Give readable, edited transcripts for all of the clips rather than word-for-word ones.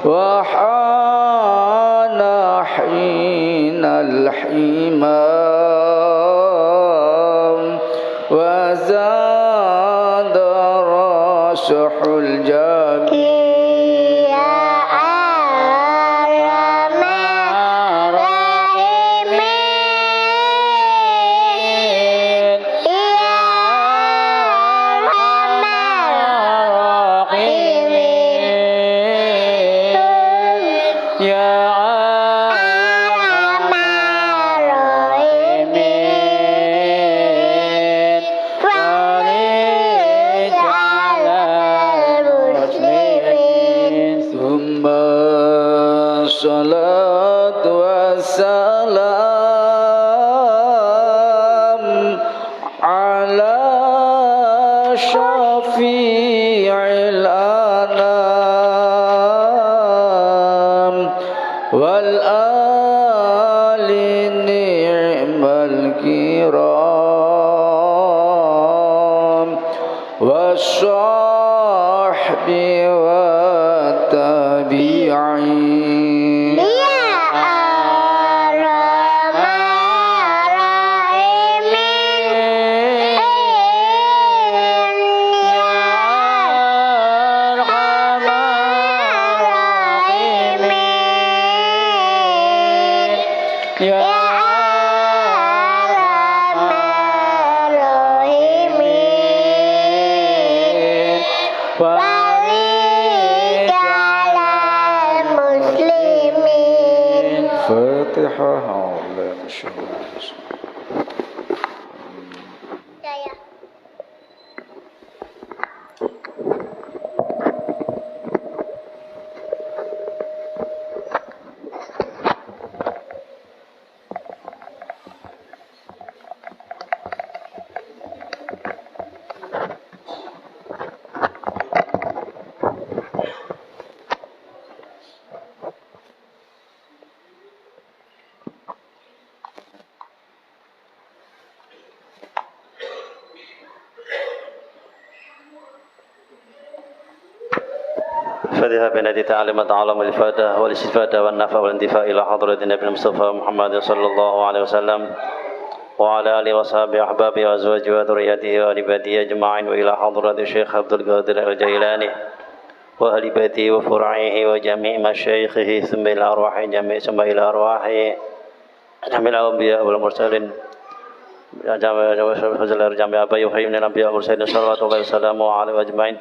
وحان حين الحمام وزاد راشح الجبين الصلاة والسلام على شفيع الأنام والآل النعم الكرام والصحب والتابعين فاتحة بنادي تعلم تعلم الإفادة والاستفادة والنفع والانتفاع إلى حضرة النبي المصطفى محمد صلى الله عليه وسلم وعلى آله وصحبه أحبابه وأزواجه وذريته وآل بيته أجمعين وإلى حضرة الشيخ عبد القادر الجيلاني وأهل بيته وفرعه وجميع مشايخه ثم إلى أرواح جميع ثم إلى أرواح جميع الأنبياء والمرسلين جميع أبي وخيم الأنبياء والمرسلين صلى الله عليه وسلم وعلى أجمعين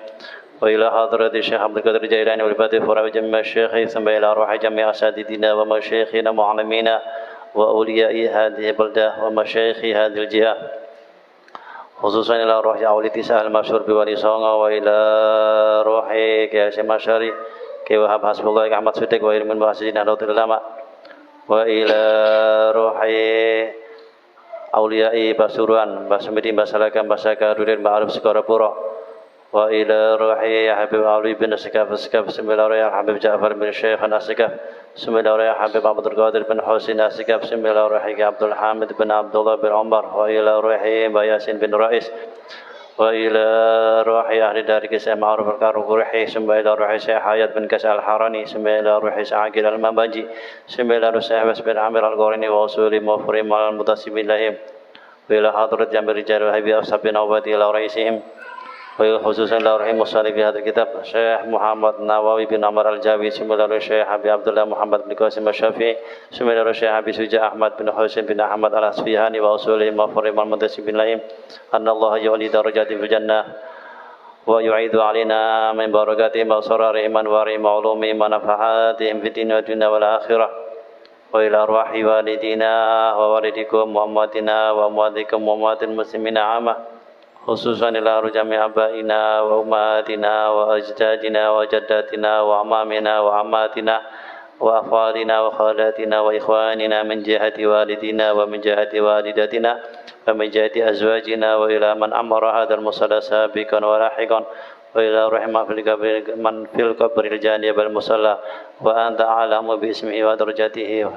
وإلى حضرة الشيخ عبد القادر الجيلاني والفاتح فرع جميع الشيخ ثم إلى أرواح جميع أساتذتنا ومشايخنا ومعلمينا وأولياء هذه البلدة ومشايخ هذه الجهة خصوصا إلى أرواح أولي سهل المشهور بوالي صونغ وإلى روح كياسي مشاري كي وهب حسب الله أحمد صدق وإلى من بحسدين أهل العلماء وإلى روح أولياء بسروان بسمدين بسلاكم بسكارودين بعرف سكارپورا وإلى روح حبيب علي بن سكاف بسم الله الرحمن حبيب جعفر بن الشيخ السكاف بسم الله الرحمن حبيب عبد القادر بن حسين السكاف بسم الله الرحمن عبد الحامد بن عبد الله بن عمر وإلى روح بياسين بن رئيس وإلى روح أهل دار كساء معروف الكارو روحي ثم إلى روح سيح حياة بن كساء الحراني ثم إلى روح سعاقل المباجي ثم إلى روح سيحبس بن عامر الغورني وأصول موفرين على المتصم بالله وإلى حضرة جمع الرجال وحبي أصحابنا وبدي إلى رئيسهم وخصوصا إلى روح مصنف في هذا الكتاب الشيخ محمد نواوي بن عمر الجاوي ثم إلى روح الشيخ أبي عبد الله محمد بن قاسم الشافعي ثم إلى روح الشيخ أبي سجى أحمد بن حسين بن أحمد الأصفهاني وأصول موفرين على المتصم بالله أن الله يعلي درجات في الجنة ويعيد علينا من بركاتهم وسرارهم وانوارهم وعلومهم ونفحاتهم في الدين والدنيا والآخرة وإلى أرواح والدينا ووالدكم وأمواتنا وأمواتكم وأموات المسلمين عامة خصوصا إلى جميع آبائنا وأمهاتنا وأجدادنا وجداتنا وأعمامنا وعماتنا وأخوالنا وخالاتنا وإخواننا من جهة والدنا ومن جهة والدتنا ومن جهة أزواجنا وإلى من أمر هذا المصلى سابقا ولاحقا وإلى رحمة من في القبر الجانب المصلى وأنت أعلم باسمه ودرجته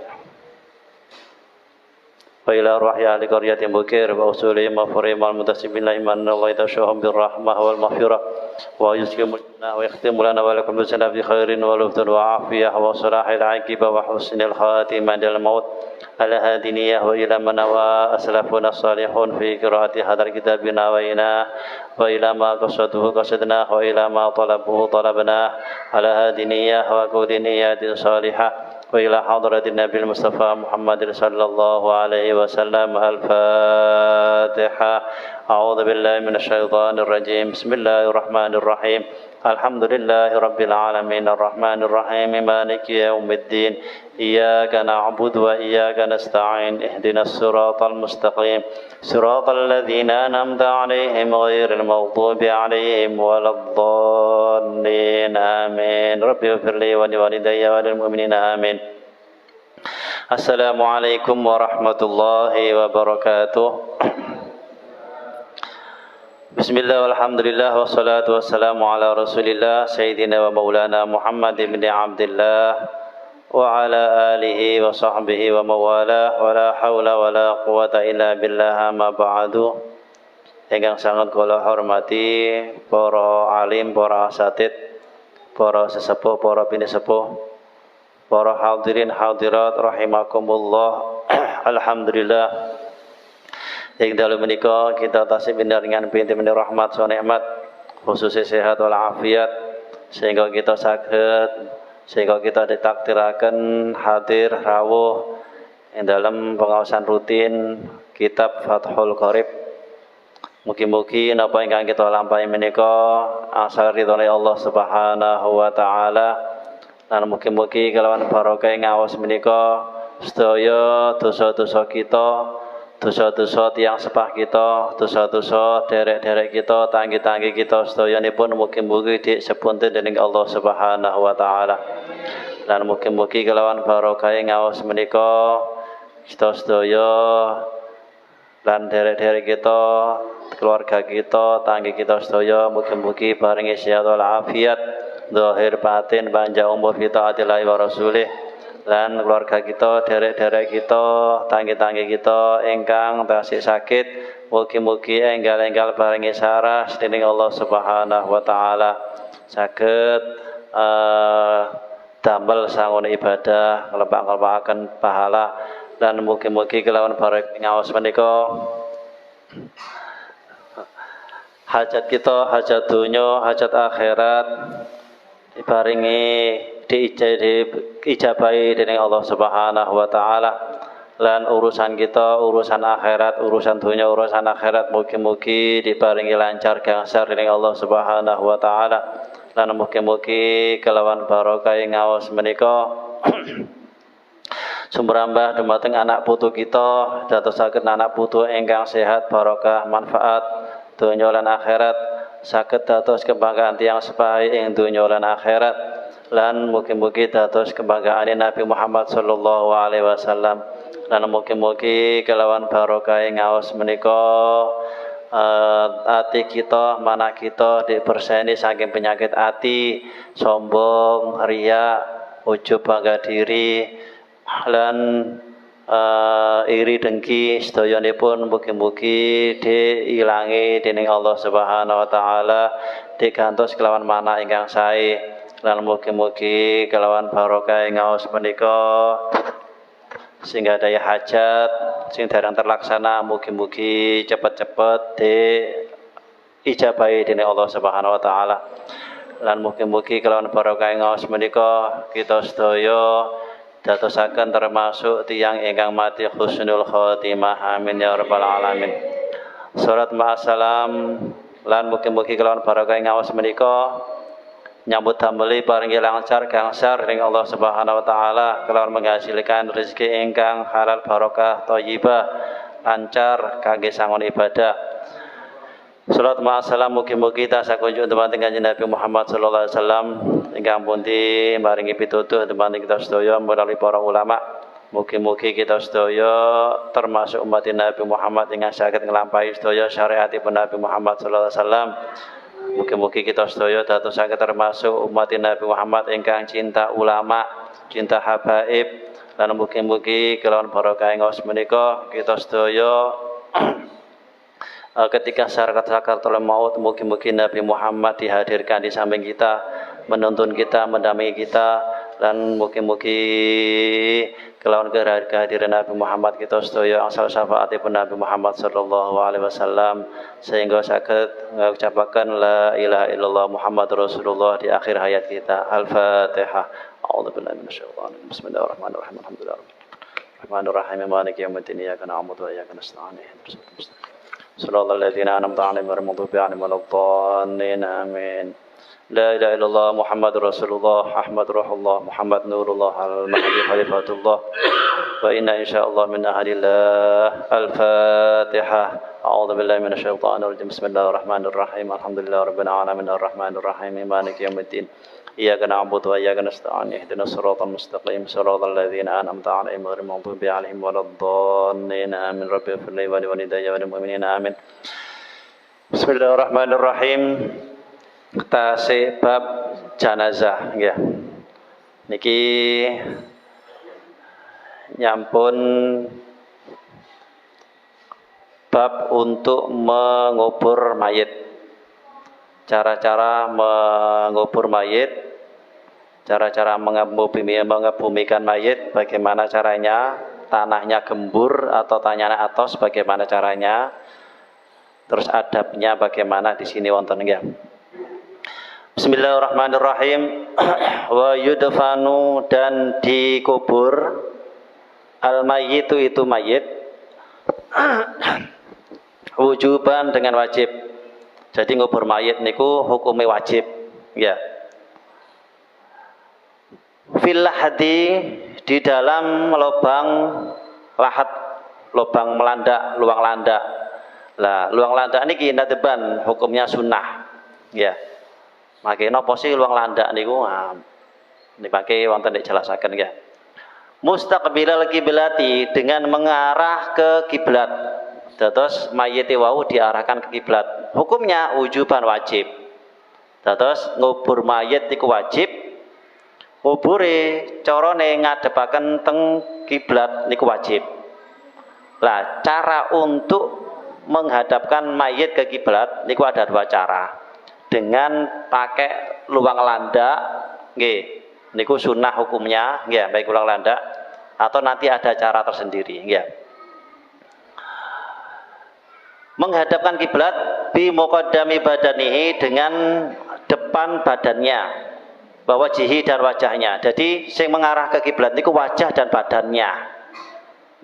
وإلى أرواح أهل قرية بكير وأصولهم وفرهم والمنتسبين إيمان الله يتشوهم بالرحمة والمغفرة ويسلم لنا ويختم لنا ولكم بسنا بخير ولطف وعافية وصلاح العاقبة وحسن الخاتمة عند الموت على هذه النية وإلى من نوى أسلافنا الصالحون في قراءة هذا الكتاب نويناه وإلى ما قصده قصدناه وإلى ما طلبه طلبناه على هذه النية وكل نيات صالحة وإلى حضرة النبي المصطفى محمد صلى الله عليه وسلم. الفاتحة. أعوذ بالله من الشيطان الرجيم. بسم الله الرحمن الرحيم. الحمد لله رب العالمين الرحمن الرحيم مالك يوم الدين إياك نعبد وإياك نستعين اهدنا الصراط المستقيم صراط الذين أنعمت عليهم غير المغضوب عليهم ولا الضالين آمين. رب اغفر لي ولوالدي وللمؤمنين آمين. السلام عليكم ورحمة الله وبركاته. Bismillah walhamdulillah wassalatu wassalamu ala rasulillah Sayyidina wa maulana Muhammad ibn Abdillah wa ala alihi wa sahbihi wa mawala wa la hawla wa la quwata illa billah ma ba'du. Ingkang sangat kula hormati para alim, para asatid, para sesepuh, para pinisepuh, para hadirin hadirat rahimakumullah. Alhamdulillah yang dalam menikah kita tasib dengan pintu rahmat wa nikmat khususnya sehat wal afiat sehingga kita ditakdirakan hadir rawuh yang dalam pengawasan rutin kitab Fathul Qorib. Mugi-mugi napa ingkang kita lampahi menika asal ridhone Allah Subhanahu wa taala lan mugi-mugi kelawan barokah ngaos menika sedaya dosa-dosa kita, dosa-dosa tiyang sepah kita, dosa-dosa derek-derek kita, tanggi-tanggi kita sedayanipun mugi-mugi disepunten dening Allah Subhanahu wa taala. Lan mugi-mugi kelawan barokah ngaos menika kita sedaya lan derek-derek kita, keluarga kita, tanggi kita sedaya mugi-mugi paringi sehat wal afiat, zahir batin, panjang umur kita atillahi wa rasulih. Lan keluarga kita, derek-derek kita, tanggi-tanggi kita ingkang tasih sakit mugi-mugi enggal-enggal paringi saras dening Allah Subhanahu wa taala saged damel sangun ibadah nglepak-nglepakaken pahala dan mugi-mugi kelawan barokah ngaos menika hajat kita, hajat dunya, hajat akhirat diparingi diijabahi dening Allah Subhanahu wa taala lan urusan kita, urusan akhirat, urusan dunia, urusan akhirat mugi-mugi diparingi lancar gangsar dening Allah Subhanahu wa taala lan mugi-mugi kelawan barokah ngaos menika sumrambah dumateng anak putu kita dadosaken anak putu ingkang sehat, barokah, manfaat dunia lan akhirat saged dados kebanggaan tiyang sepahe ing dunia lan akhirat lan mugi-mugi dados kebanggaan Nabi Muhammad sallallahu alaihi wasallam lan mugi-mugi kelawan barokah ngaos menika ati kita, mana kita diperseni saking penyakit ati, sombong, riya, ujub bangga diri lan iri dengki sedayanipun mugi-mugi diilangi dening Allah Subhanahu wa taala digantos kelawan mana ingkang sae lan mugi-mugi kelawan barokah ngaos menika sehingga daya hajat sing dereng terlaksana mugi-mugi cepet-cepet diijabahi dening Allah Subhanahu wa taala lan mugi-mugi kelawan barokah ngaos menika kita sedaya dadosaken termasuk tiyang ingkang mati husnul khotimah amin ya rabbal alamin. Salat ma'asalam lan mugi-mugi kelawan barokah ngaos menika nyambut dameli paringi lancar gangsar dening Allah Subhanahu wa taala kelawan menghasilkan rezeki ingkang halal barokah thayyibah lancar kangge sangun ibadah. Salat ma'asalam mugi-mugi tansah kunjuk dumateng Kanjeng Nabi Muhammad sallallahu alaihi wasallam ingkang pundi maringi pitutuh dumateng kita sedaya melalui para ulama. Mugi-mugi kita sedaya termasuk umat Nabi Muhammad ingkang saged nglampahi sedaya syariatipun Nabi Muhammad sallallahu alaihi wasallam. Mugi-mugi kita sedaya dadosaken termasuk umat Nabi Muhammad ingkang cinta ulama, cinta habaib, lan mugi-mugi kelawan barokah ngaos menika kita sedaya ketika sakaratul maut mugi-mugi Nabi Muhammad dihadirkan di samping kita, menuntun kita, mendampingi kita, dan mugi-mugi kelawan kehadiran Nabi Muhammad kita sedaya angsal syafaatipun Nabi Muhammad sallallahu alaihi wasallam sehingga saged ngucapaken la ilaha illallah Muhammadur Rasulullah di akhir hayat kita. Al-Fatihah. A'udzubillahi minasyaitonir rajim. Bismillahirrahmanirrahim. Alhamdulillahirrahmanirrahim. Maliki yaumiddin. Iyyaka na'budu wa iyyaka nasta'in. Shiratal ladzina an'amta 'alaihim ghairil maghdubi 'alaihim waladdallin. Amin. La ilaha illallah Muhammadur Rasulullah Ahmad Ruhullah Muhammad Nurullah Al-Mahdi Khalifatullah wa inna insyaallah min ahlillah. Al-Fatihah. A'udzu billahi minasyaitonir rajim. Bismillahirrahmanirrahim. Alhamdulillahirabbil alamin arrahmanir rahim maliki yaumiddin. Iyyaka na'budu wa iyyaka nasta'in. Ihdinas siratal mustaqim siratal ladzina an'amta 'alaihim ghairil maghdubi 'alaihim waladdallin. Amin. Rabbil firli wa li walidayya wa lil mu'minina. Amin. Bismillahirrahmanirrahim. Tasih bab jenazah nggih. Niki nyampun bab untuk mengubur mayit. Cara-cara mengubur mayit, cara-cara mengebumikan mayit, bagaimana caranya, tanahnya gembur atau tanahnya atos, bagaimana caranya, terus adabnya bagaimana di sini wonten nggih. Bismillahirrahmanirrahim. Wa yudfanu dan dikubur al-mayyitu itu mayit wujuban dengan wajib. Jadi ngubur mayit niku hukumnya wajib ya. Fil lahdi di dalam lubang lahat, lubang melandak, luang landak. Lah, luang landak niki nadban hukumnya sunnah ya. Maka napa sih luang landak niku? Dipake wonten dijelasaken ya. Mustaqbilal kiblati dengan mengarah ke kiblat. Dados mayit wau diarahkan ke kiblat. Hukumnya wujuban wajib. Dados ngubur mayit iku wajib. Ngubure carane ngadepaken teng kiblat niku wajib. Lah, cara untuk menghadapkan mayit ke kiblat niku ada dua cara. Dengan pakai luang landak nggih niku sunnah hukumnya nggih, baik luang landak atau nanti ada cara tersendiri nggih. Menghadapkan kiblat bi muqaddami badanihi dengan depan badannya, bahwa jihi dan wajahnya. Jadi sing mengarah ke kiblat niku wajah dan badannya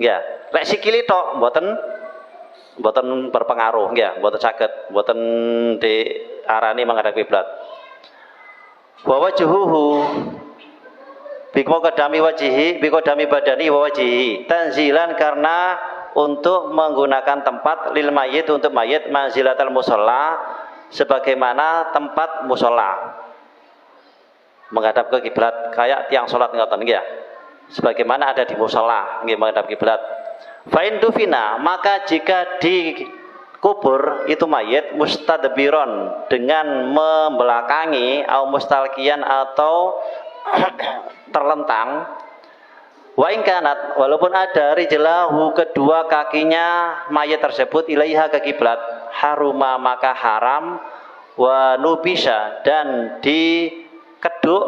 nggih. Lek sikile tok mboten berpengaruh nggih, mboten saged, mboten diarani menghadap kiblat. Wa wajhuhu biqadami wajihi biqadami badani wa wajhihi tanzilan karena untuk menggunakan tempat lil mayit untuk mayit manzilatal musalla sebagaimana tempat musalla menghadap ke kiblat kayak tiang salat ngoten nggih. Sebagaimana ada di musalla nggih menghadap kiblat. Fa'in dufina maka jika dikubur itu mayit mustadbiron dengan membelakangi atau mustalkian atau terlentang wa ingkanat walaupun ada rijlahu kedua kakinya mayit tersebut ilaiha ke kiblat haruma maka haram wa nubisha dan dikeduk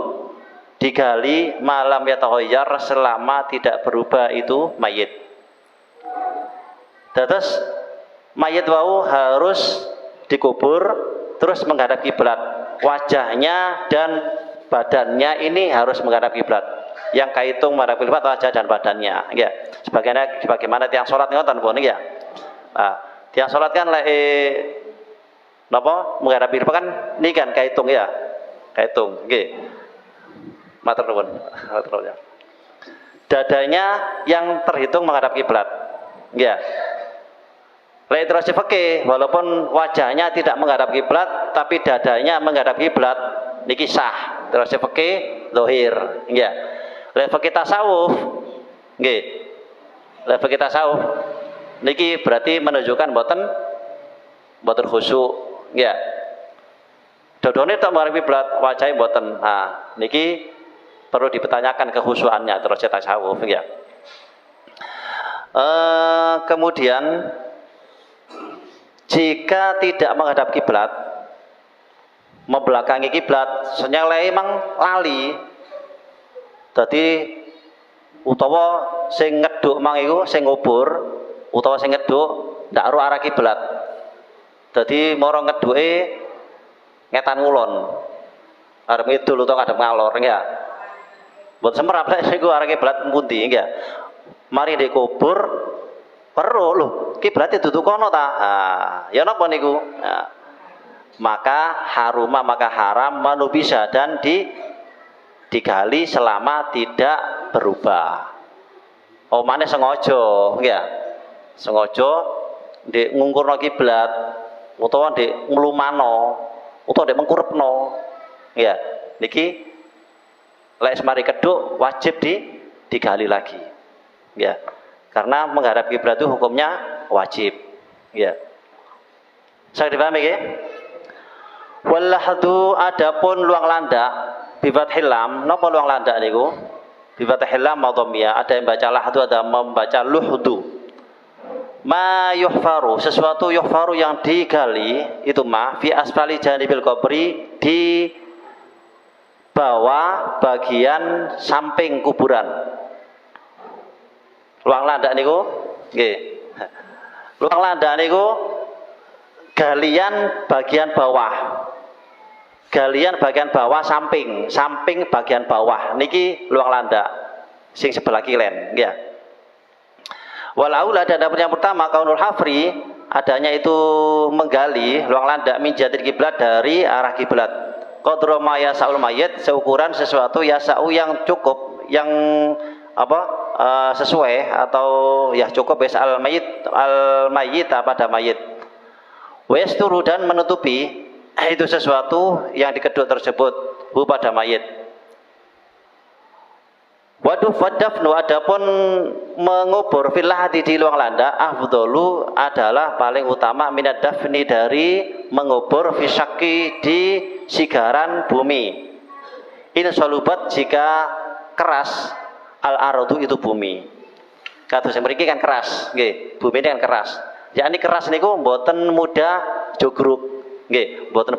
digali malam yatahoyar selama tidak berubah itu mayit. Terus mayit wau harus dikubur terus menghadap kiblat. Wajahnya dan badannya ini harus menghadap kiblat. Yang kaitung menghadap kiblat wajah dan badannya. Ya. Sebagaimana tiang salat ngoten pun ya. Nah, tiang salat kan lek napa menghadap kiblat kan ini kan kaitung ya. Kaitung nggih. Matur nuwun. Matur ya. Dadanya yang terhitung menghadap kiblat. Ya. Lek terus fikih walaupun wajahnya tidak menghadap kiblat tapi dadanya menghadap kiblat niki sah terus fikih zahir nggih. Lek fikih tasawuf nggih. Lek fikih tasawuf niki berarti menunjukkan mboten khusyuk nggih. Dodone tak menghadap kiblat wajahe mboten. Nah niki perlu dipertanyakan kekhusyuannya terus tasawuf ya. Kemudian jika tidak menghadap kiblat, membelakangi kiblat, senyala emang lali. Jadi utawa sing ngeduk mang iku sing ngubur utawa sing ngeduk ndak ro arah kiblat. Dadi mara ngeduke ngetan ngulon. Arep ngidul utawa kadep ngalor ya. Mboten semerap lek niku arah kiblat pundi ya. Mari ndek kubur perlu lho, kiblate dudu kono ta. Ya napa niku? Maka haram manubisa dan digali selama tidak berubah. Omane sengaja ya. Sengaja ndek ngungkurno kiblat utawa ndek nglumano utawa ndek mengkurepno. Ya, niki lek semari keduk wajib digali lagi. Ya. Karena menghadap kiblat itu hukumnya wajib. Ya. Saya dipahami nggih? Wallahdu adapun luang landak bibat hilam, napa luang landak niku? Bibat hilam madhamiyah, ada yang baca lahdu, ada membaca luhdu. Ma yuhfaru, sesuatu yuhfaru yang digali itu fi asfali janibil qabri, di bawah bagian samping kuburan. Luang landak niku nggih. Luang landak niku galian bagian bawah. Galian bagian bawah samping bagian bawah niki luang landak sing sebelah kilen nggih. Wal aula dan yang pertama kaunul hafri, adanya itu menggali luang landak min jatil kiblat, dari arah kiblat. Qadra ma yasaul mayit, seukuran sesuatu yasau yang cukup, yang sesuai atau ya cukup al mayit pada mayit. Westuru dan menutupi itu sesuatu yang dikeduk tersebut pada mayit. Waduh wadafnu, adapun mengubur filahati di luang landak, afdolu adalah paling utama minad dafni, dari mengubur fisyaki di sigaran bumi. Insolubat jika keras al ardu itu bumi. Kados mriki kan keras, nggih. Bumi ini kan keras. Ya ini keras niku mboten mudah jogruk, nggih. Mboten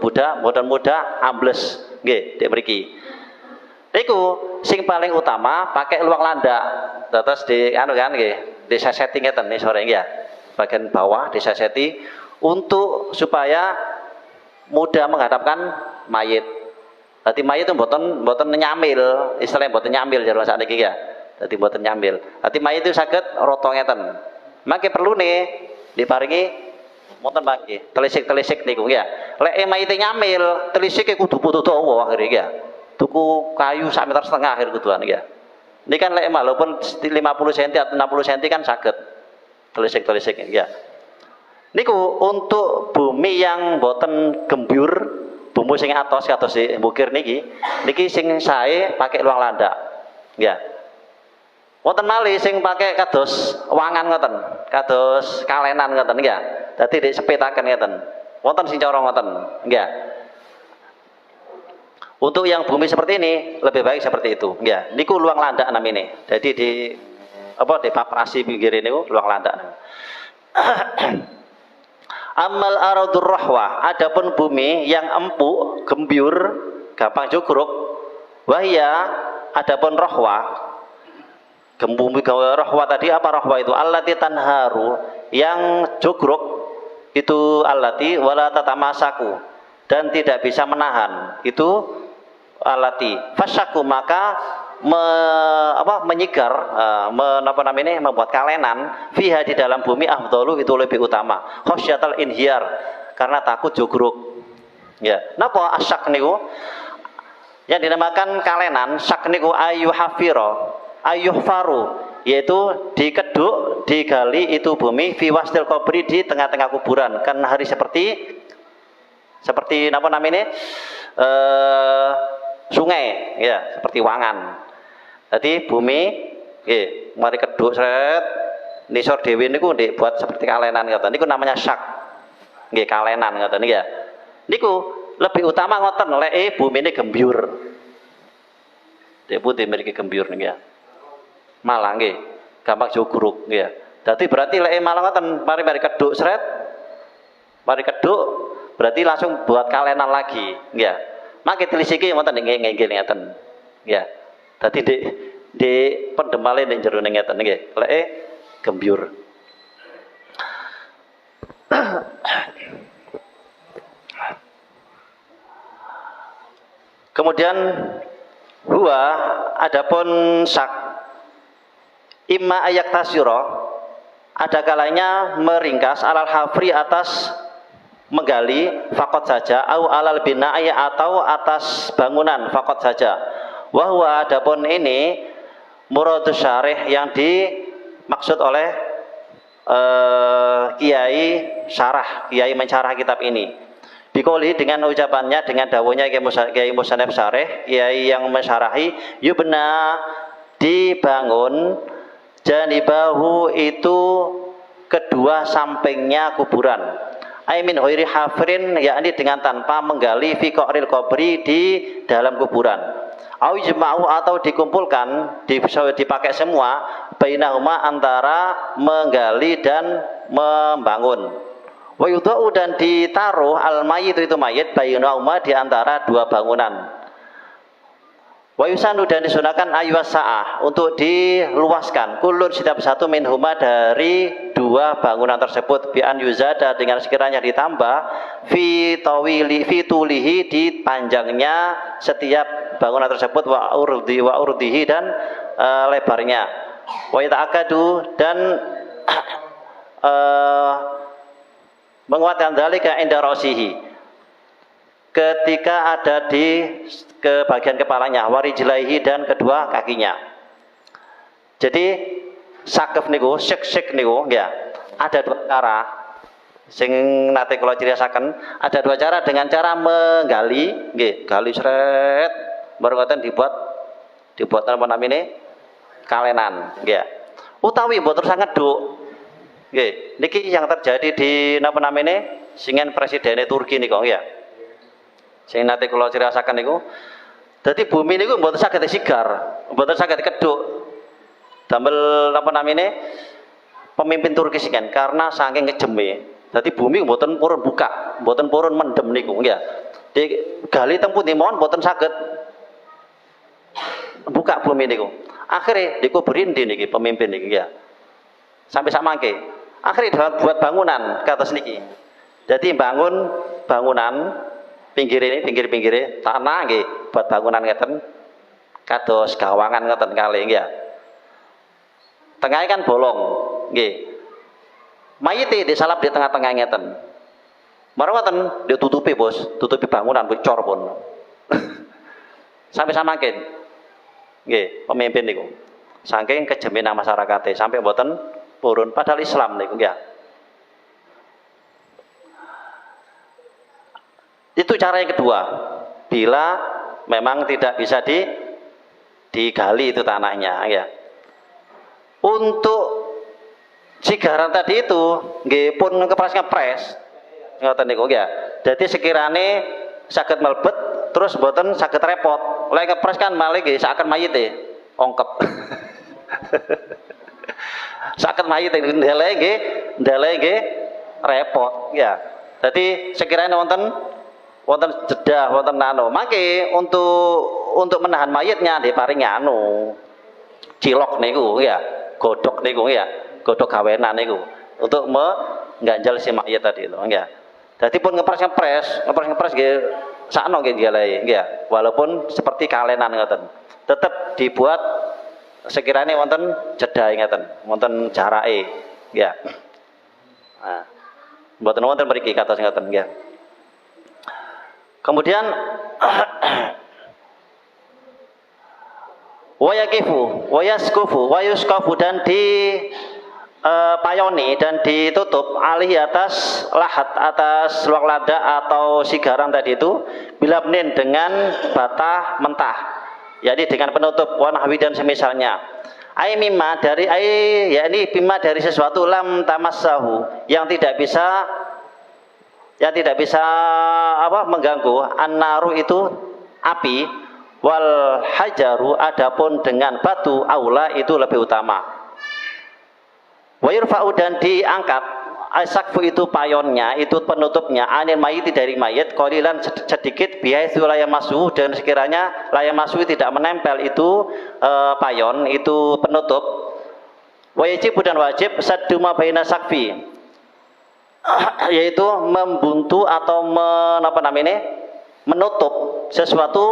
mudah ambles, nggih, dek mriki. Niku sing paling utama pakai luang landak. Terus di kan nggih, diseseti ngeten nih sore nggih ya. Bagian bawah diseseti untuk supaya mudah menghadapkan mayit. Dadi mayit itu mboten nyamil, istilahnya mboten nyamil jare sakniki ya. Dadi mboten nyamil. Dadi mayit itu saged rata ngeten. Mangke perlu nih diparingi monten mangke telisik niku ya. Lek mayite nyamil, telisike kudu putu dawa akhire ya. Tuku kayu 1,5 meter akhir kuduan ya. Ini kan lek walaupun 50 cm atau 60 cm kan saged telisik ya. Niku untuk bumi yang boten gembur, bumi sing atos kados bukir niki sing sae pakai luang landak. Ya. Wonten malih sing pakai kados wangan ngoten, kados kalenan ngoten ya. Dadi disepetaken ngoten. Wonten sing cara ngoten, nggih. Untuk yang bumi seperti ini lebih baik seperti itu, ya. Niku luang landak namine. Jadi di paprasi pinggir niku luang landak. Amal aradur rahwa, adapun bumi yang empuk, gembyur, gampang jugruk, wahya adapun rahwa. Bumi rahwa tadi apa rahwa itu? Allati tanharu, yang jugruk itu allati wala tatamasaku, dan tidak bisa menahan. Itu alati fasyaku, maka menyigar, membuat kalenan fiha di dalam bumi, afdalu itu lebih utama, khosyatal inhiyar, karena takut jugruk ya. Napa asyak niku yang dinamakan kalenan? Syak niku ayuhfaru, yaitu dikeduk, digali itu bumi fi wastil qabri, di tengah-tengah kuburan. Kan hari seperti napa namanya sungai ya, seperti wangan. Jadi bumi nggih mari keduk sret nisor dhewe niku ndek buat seperti kalenan ngoten. Niku namanya syak. Nggih kalenan ngoten niki ya. Niku lebih utama ngoten lek bumi ini gembyur. Dek putih mriki gembyur niki ya. Malang nggih. Gampang jogruk nggih ya. Dadi berarti lek malang ngoten mari keduk sret. Mari keduk berarti langsung buat kalenan lagi nggih ya. Mangke telisiki wonten nggih ngeten. Nggih ya. Dadi di pendemale ning jero ngeten nggih. Lek gembyur. Kemudian huwa adapun sak imma ayak tasyura ada kalanya meringkas alal hafri atas menggali fakot saja au alal bina'i atau atas bangunan fakot saja. Wa huwa adapun ini muradus syarih yang dimaksud oleh kiai syarah, kiai mensyarah kitab ini. Bikoli dengan ucapannya, dengan dawuhnya Kiai Musanif Syarih, kiai yang mensyarahi, yubna dibangun janibahu itu kedua sampingnya kuburan. Aimin hoiri hafrin, yakni dengan tanpa menggali fi qabril qabri di dalam kuburan. Au jma'u atau dikumpulkan, dipakai semua bainahuma antara menggali dan membangun. Wa yudha'u dan ditaruh al-mayyit itu mayit bainahuma di antara dua bangunan. Wa yusanu dan disunahkan ayyusaah untuk diluaskan kulun setiap satu minhuma dari dua bangunan tersebut bi an yuzada dengan sekiranya ditambah fi tulihi di panjangnya setiap bangunan tersebut wa urdihi dan lebarnya. Wa yata'akadu dan menguatkan dzalika inda rasihi ketika ada di ke bagian kepalanya, warijlaihi dan kedua kakinya. Jadi sakef niku, syek niku ya, ada dua cara. Sing nate kula ciriasaken, ada dua cara dengan cara menggali, nggih, gali sret, baru ngoten dibuat apa namine? Kalenan, nggih. Utawi mboten sangat ngeduk. Nggih, niki yang terjadi di napa namine? Singen presiden Turki niku ya. Sing nate kula ciriasaken niku. Dadi bumi niku mboten saged sigar, mboten saged keduk. Damel napa namine? Pemimpin Turki singen karena saking kejeme. Dadi bumi mboten purun buka, mboten purun mendem niku ya. Digali teng pundi mawon mboten saged buka bumi niku. Akhire dikuburin di niki pemimpin niki ya. Sampai samangke. Akhirnya buat bangunan ke atas niki. Jadi bangun bangunan pinggir tanah nggih buat bangunan ngeten kados gawangan ngeten kalih nggih ya. Tengahnya kan bolong nggih. Mayite disalap di tengah-tengah ngeten. Marang ngoten ditutupi Bos, tutupi bangunan bocor pun. Sampai samangke. Nggih, pemimpin niku. Saking kejemena masyarakate sampai mboten purun padahal Islam niku ya. Itu cara yang kedua. Bila memang tidak bisa digali itu tanahnya ya. Untuk sigaran tadi itu nggih pun ngepres ngoten niku ya. Jadi sekirane saged mlebet terus mboten saged repot. Lek ngepres kan malih nggih saken mayite ongkep. Sakit mayit ndele nggih repot ya. Jadi sekiranya wonten jedah wonten nano. Mangke untuk menahan mayitnya diparingi cilok niku ya, godhok niku ya, godhok gawenan niku untuk mengganjal si mayit tadi itu ya. Jadi pun ngepres nggih sakno nggih dialehi nggih ya. Walaupun seperti kalenan ngoten. Tetap dibuat sekiranya wonten jedah ngeten, wonten jarake, ya. Nah, mboten wonten mriki kados ngeten nggih. Kemudian wayakifu, wayaskufu, wayuskafu dan di payoni dan ditutup alih atas lahat, atas luak lada atau sigaran tadi itu bilabnin dengan bata mentah. Jadi dengan penutup wanahwi dan semisalnya. Ai mimma dari yakni bima dari sesuatu lam tamassahu yang tidak bisa mengganggu annaru itu api Wal hajaru adapun dengan batu aula itu lebih utama. Wa yurfa'u dan diangkat asakfu itu payonnya, itu penutupnya anil mayit dari mayit qalilan sedikit bihaitsu la yamassu dan sekiranya la yamassu tidak menempel itu payon itu penutup. Wa yajibu dan wajib saddu ma baina sakfi yaitu membuntu atau menutup sesuatu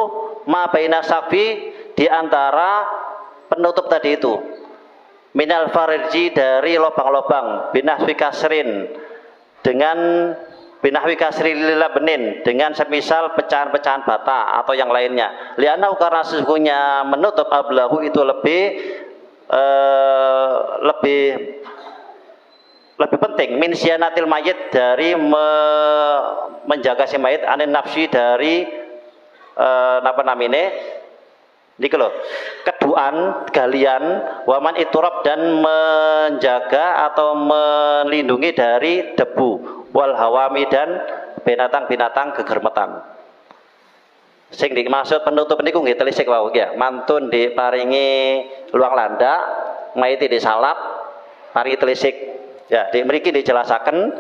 ma baina sakfi di antara penutup tadi itu. Minal farji dari lobang-lobang binahwi kasrin dengan binahwi kasri lilabenin dengan semisal pecahan-pecahan bata atau yang lainnya. Lianau karena sesungguhnya menutup ablahu itu lebih penting min syanatil mayit dari menjaga si mayit anin nafsi dari ini loh, keduan, galian, waman iturab dan menjaga atau melindungi dari debu, wal hawami dan binatang-binatang gegermetan. Sing dimaksud penutup niku nggih telisik wau ya, mantun diparingi luang landak, mayit disalap, paringi telisik. Ya, di mriki dijelasaken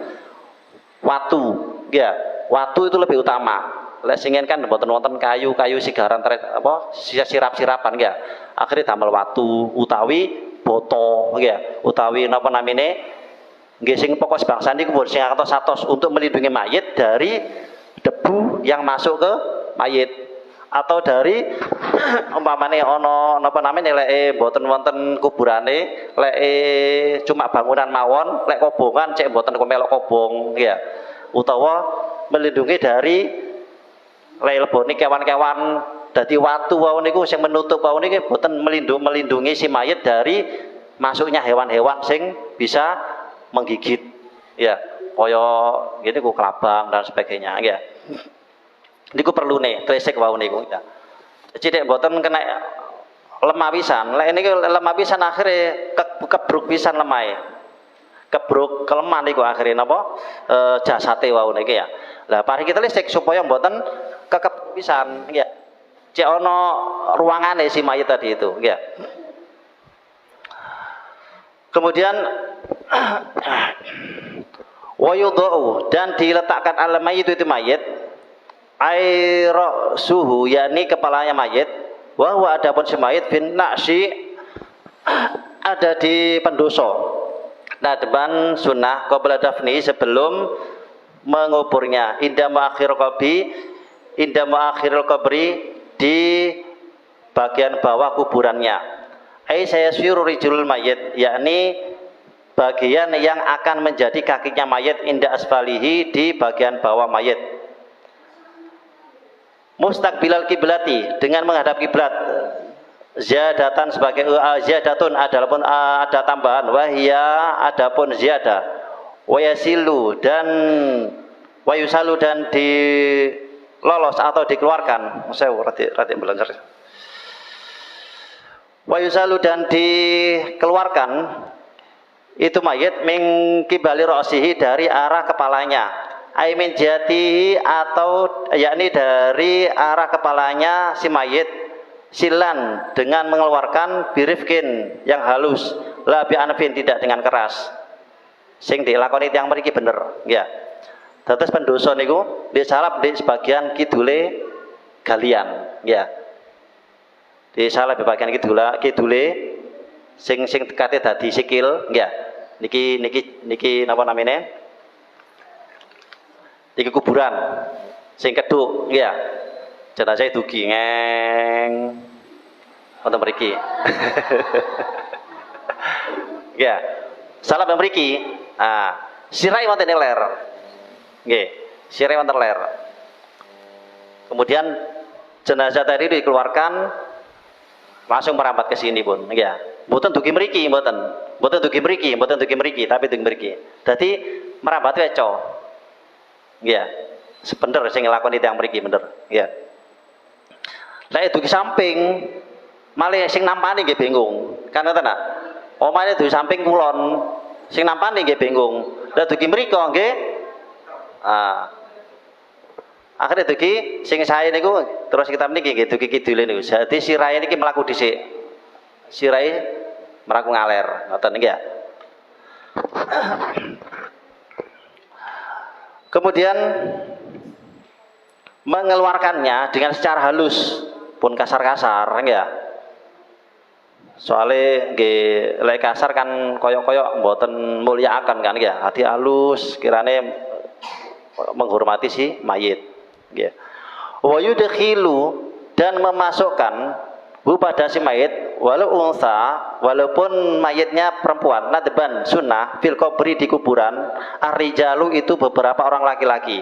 watu, ya. Watu itu lebih utama. Lek singen kan mboten wonten kayu-kayu sigaran sirap-sirapan ya. Akhirnya damel watu utawi boto ya. Utawi napa namine nggih sing pokok sebangsa niku pun sing atos-atos untuk melindungi mayit dari debu yang masuk ke mayit atau dari umpamane ana napa namine lek mboten wonten kuburane lek cuma bangunan mawon lek kobongan cek mboten melok kobong ya. Utawa melindungi dari lebone kewan-kewan dadi watu wau niku sing menutup wau niki boten melindungi si mayit dari masuknya hewan-hewan sing bisa menggigit ya kaya ngene ku kelabang dan sebagainya ya. Niku perlu nih tresek wau niku ya. Cidek boten kena lemah pisan. Lek niki lemah pisan akhire kebruk pisan lemahe. Kebruk kelemah niku akhire napa jasate wau niki ya. Lah paringi tresek supaya mboten kekebruk pisan ya. Cek ana ruangane si mayit tadi itu ya. Kemudian wayudhu dan diletakkan al mayit itu mayit suhu yakni kepalanya mayit bahwa adapun si mayit bin naqsi ada di pendoso nadban sunnah qabla dafni sebelum menguburnya inda ma'akhirul qabri di bagian bawah kuburannya. Saya syuru rijulul mayit yakni bagian yang akan menjadi kakinya mayit inda asfalihi di bagian bawah mayit. Mustaqbilal kiblati dengan menghadap kiblat. Ziyadatan sebagai ziyadatun adapun ada tambahan wahia adapun ziyada. Wayasilu dan wayusalu dan dilolos atau dikeluarkan. Saya rati belajar. Wayusalu dan dikeluarkan itu mayit min kibali ra'sihi dari arah kepalanya. Aimin jatihi atau yakni dari arah kepalanya si mayit silan dengan mengeluarkan birifkin yang halus la bi anfin tidak dengan keras. Sing dilakoni tiyang mriki bener ya. Dados pendoso niku disalap di sebagian kidule galian ya. Disalap di bagian kidule sing dekate dadi sikil ya. Niki napa namine? Niki kuburan sing keduk ya. Jenazah dugi ngeng wonten mriki. Ya. Salap mriki. Sirai wonten ler. Nggih, sirai wonten ler. Kemudian jenazah tadi dikeluarkan langsung merambat ke sini pun, ya. Mboten dugi mriki, mboten dugi mriki, tapi dugi mriki. Dadi merambat weco. Nggih. Sebener sing nglakoni tiyang mriki bener, ya. Lek dugi samping, malih sing nampani nggih bingung. Kan ngoten ta? Omahe dugi samping kulon, sing nampani nggih bingung. Lah dugi mriko nggih Akhirnya dugi sing sae niku terus kitab niki nggih dugi kidule niku. Jadi sirahe niki mlaku dhisik. Sirahe mlaku ngaler, ngoten nggih ya. Kemudian mengeluarkannya dengan secara halus pun kasar-kasar ya. Soalnya nggih lek kasar kan koyok-koyok mboten mulyakaken kan ya. Hati halus kirane menghormati si mayit nggih. Wa yudkhilu dan memasukkan hu pada si mayit walau unsa walaupun mayitnya perempuan nadban sunnah fil qabri di kuburan ar-rijalu itu beberapa orang laki-laki.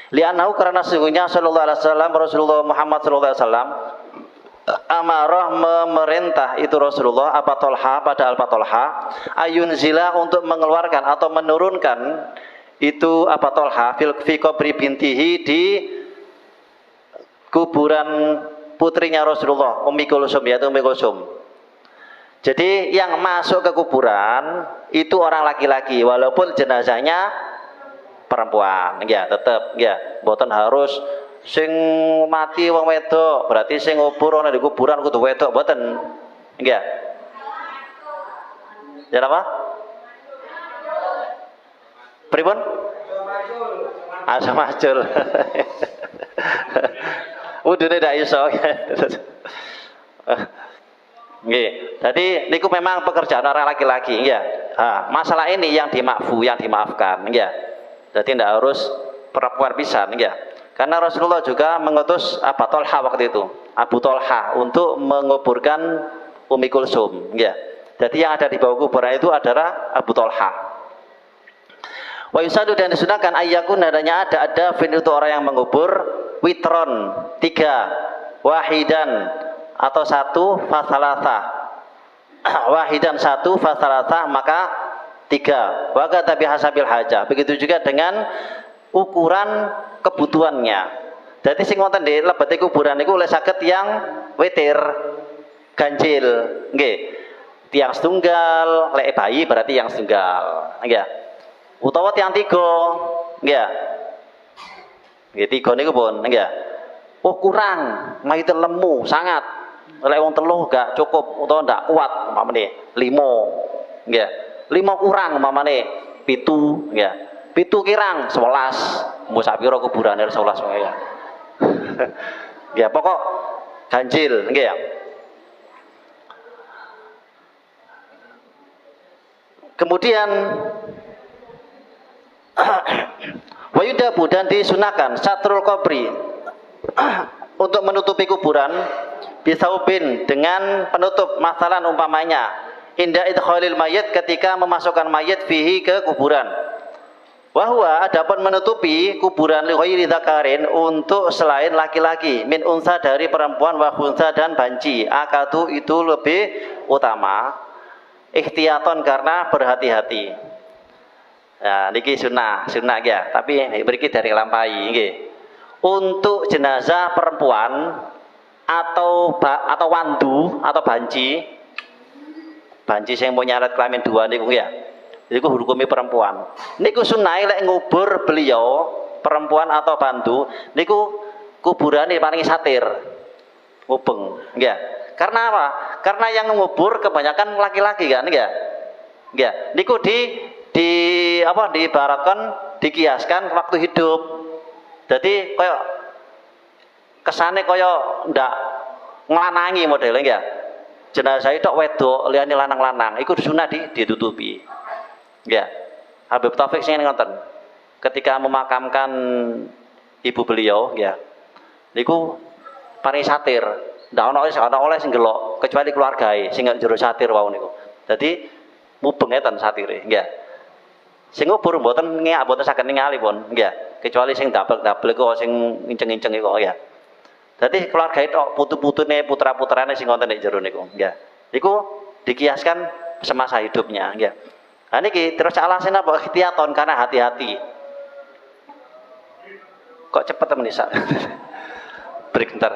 Li'annahu karena sesungguhnya sallallahu alaihi wasallam Rasulullah Muhammad sallallahu alaihi wasallam amarah memerintah itu Rasulullah apa Tolha pada Alfa Tolha ayun zila untuk mengeluarkan atau menurunkan itu apa Tolha fi qabri bintihi di kuburan putrinya Rasulullah Ummi Kulsum yaitu Ummi Kulsum. Jadi yang masuk ke kuburan itu orang laki-laki walaupun jenazahnya perempuan ya tetap ya mboten harus sing mati wong wedok berarti sing ngubur ana di kuburan kudu wedok mboten nggih ya apa pripun asa macul udune ndak iso nggih jadi niku memang pekerjaan orang laki-laki ya masalah ini yang dimaafkan ya jadi ndak harus perempuan pisan ya. Karena Rasulullah juga mengutus Abu Tolha waktu itu, Abu Tolha untuk menguburkan Ummi Kulsum. Ya. Jadi yang ada di bawah kuburan itu adalah Abu Tolha. Wa yusadu dan disunahkan ayyakun adanya ada fin itu orang yang mengubur witron 3 wahidan atau 1 fasalatha wahidan 1 fasalatha maka 3 waga tabi hasabil hajah. Begitu juga dengan ukuran kebutuhannya. Jadi sing wonten di lebete kuburan niku oleh saged yang witir ganjil nggih. Tiang setunggal, lek bayi berarti yang setunggal nggih. Utawa tiang 3 nggih. Nggih 3 niku pun nggih. Oh kurang, mayit lemu sangat. Lek wong 3 gak cukup utawa ndak kuat umpamane 5 nggih. 5 kurang umpamane 7 nggih. 7 kirang 11 mau sak pira kuburane 11 wae ya. Ya pokok ganjil nggih ya. Kemudian wayudabu dan disunahkan satrul qabri untuk menutupi kuburan bisaubin dengan penutup masalan umpamanya inda idkhalil mayit ketika memasukkan mayit fihi ke kuburan. Wahwa adapun menutupi kuburan li ghairi dzakarin untuk selain laki-laki min unsa dari perempuan wa khunsa dan banci akadu itu lebih utama ikhtiyaton karena berhati-hati. Nah niki sunnah ya tapi mriki dari lampai nggih. Untuk jenazah perempuan atau wandu atau banci sing mau nyaret kelamin 2 niku ya. Niku hukumnya perempuan. Niku sunah lek ngubur beliau perempuan atau bantu. Niku kuburan paling satir, ngubeng, ya. Karena apa? Karena yang ngubur kebanyakan laki-laki kan, ya. Ya. Niku diibaratkan, dikiaskan waktu hidup. Jadi koyo kesane koyo ndak nglanangi modelnya, ya. Jenazah itu wedok, liyane lanang-lanang, iku sunah ditutupi. Ya, Habib Taufik sing ngoten. Ketika memakamkan ibu beliau, ya, niku paring satir. Ndak ana oleh sing gelok kecuali keluargae sing jero satir wau niku. Dadi mubeng ngeten satire, nggih. Sing ngubur mboten saged ningali pun, nggih. Kecuali sing dabel-dabel iku sing nginceng-nginceng iku, ya. Dadi keluargae tok putu-putune putra-putrane sing wonten nek jero niku, nggih. Niku dikiaskan semasa hidupnya, nggih. Nah niki terus alasan apa ikhtiyaton karena hati-hati. Kok cepet temen Isa? Break bentar.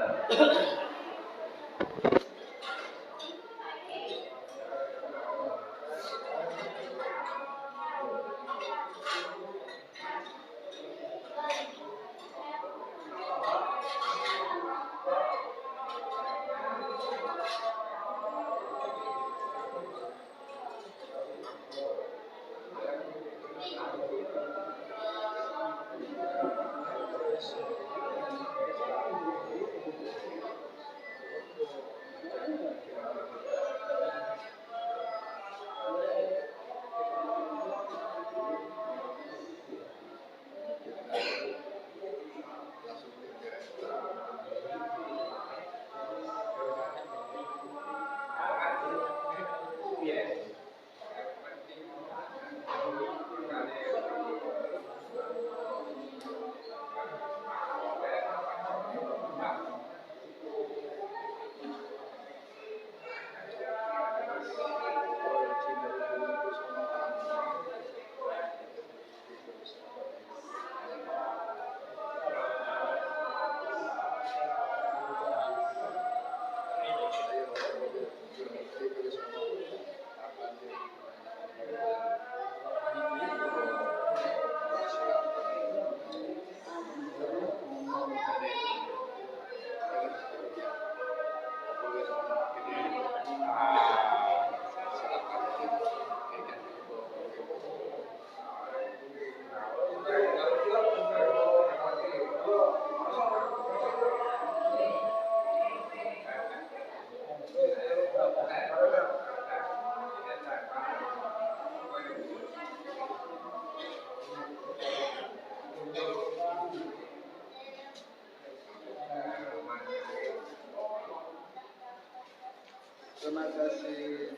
Terima kasih.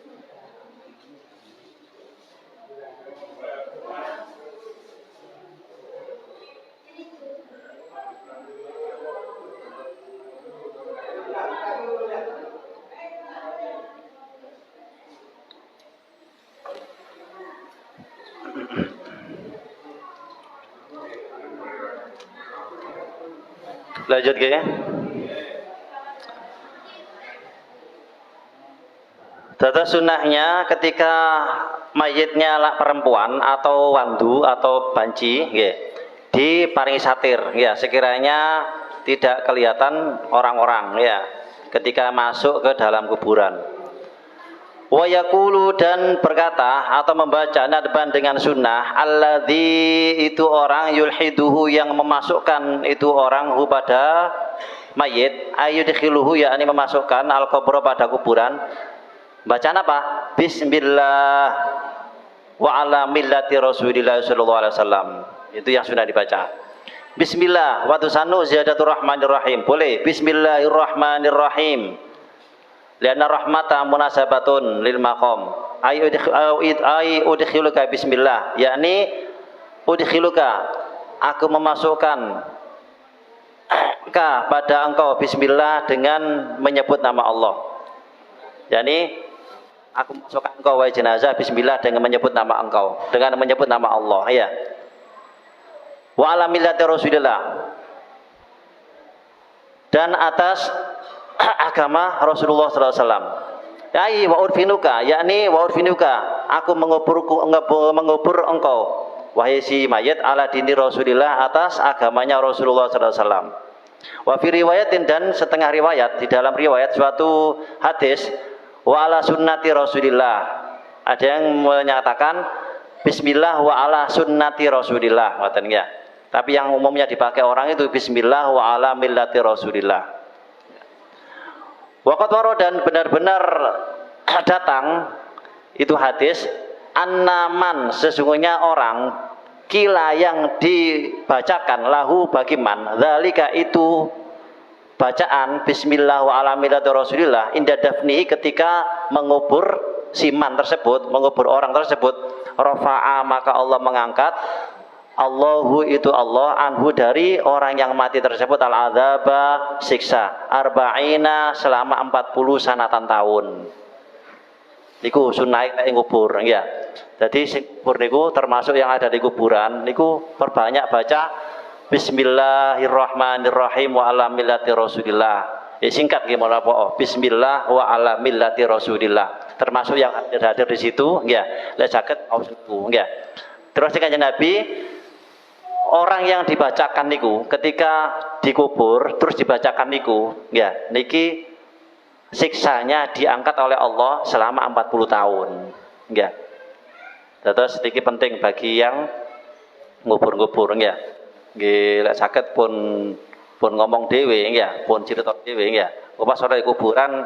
Lanjut ya. Tata sunnahnya ketika mayitnya perempuan atau wandu atau banci, ya, diparingi satir, ya, sekiranya tidak kelihatan orang-orang, ya, ketika masuk ke dalam kuburan. Wa yaqulu, dan berkata atau membaca nadban dengan sunnah, alladzi, itu orang, yulhiduhu, yang memasukkan itu orang hu pada mayit, ayudkhiluhu, yakni memasukkan al-qabra pada kuburan. Bacaan apa? Bismillah wa ala millati Rasulillah sallallahu alaihi wasallam. Itu yang sudah dibaca. Bismillah wa tusannu ziyadatur rahmanir rahim. Boleh bismillahirrahmanirrahim. Lianna rahmata munasabatun lil maqam. Ay udkhiluka bismillah, yakni udkhiluka, aku memasukkan ka pada engkau bismillah dengan menyebut nama Allah. Yani aku masukkan engkau wahai jenazah bismillah dengan menyebut nama engkau, dengan menyebut nama Allah, ya. Wa ala millati Rasulillah, dan atas agama Rasulullah sallallahu alaihi wasallam. Ai wa urfinuka, yakni wa urfinuka, aku mengubur engkau wahai si mayit ala dini Rasulillah, atas agamanya Rasulullah sallallahu alaihi wasallam. Wa fi riwayatin, dan setengah riwayat, di dalam riwayat suatu hadis, wa ala sunnati Rasulillah, ada yang menyatakan bismillah wa ala sunnati Rasulillah, ngoten ya. Tapi yang umumnya dipakai orang itu bismillah wa ala millati Rasulillah. Waqat waro, dan benar-benar datang itu hadis, annaman, sesungguhnya orang, kila, yang dibacakan lahu bagi man, dzalika, itu bacaan bismillah wa ala millati Rasulillah, inda dafnihi, ketika mengubur siman tersebut, mengubur orang tersebut, rafa'a, maka Allah mengangkat, Allahu, itu Allah, anhu, dari orang yang mati tersebut, al-adzaba, siksa, arba'ina, selama 40 sanatan tahun. Niku sunai nek ngubur, ya. Jadi sing kubur niku termasuk yang ada di kuburan niku perbanyak baca bismillahirrahmanirrahim wa ala millati Rasulillah. Ya singkat nggih mawon apa? Bismillah wa ala millati Rasulillah. Termasuk yang hadir di situ, ya. Lek saged auzubillahi, ya. Terus Kanjeng Nabi, orang yang dibacakan niku ketika dikubur terus dibacakan niku, ya, niki siksanya diangkat oleh Allah selama 40 tahun, ya. Terus niki penting bagi yang ngubur-ngubur, ya. Nggih, lek saged pun ngomong dhewe, ya, pun cerita dhewe, ya. Pas ora kuburan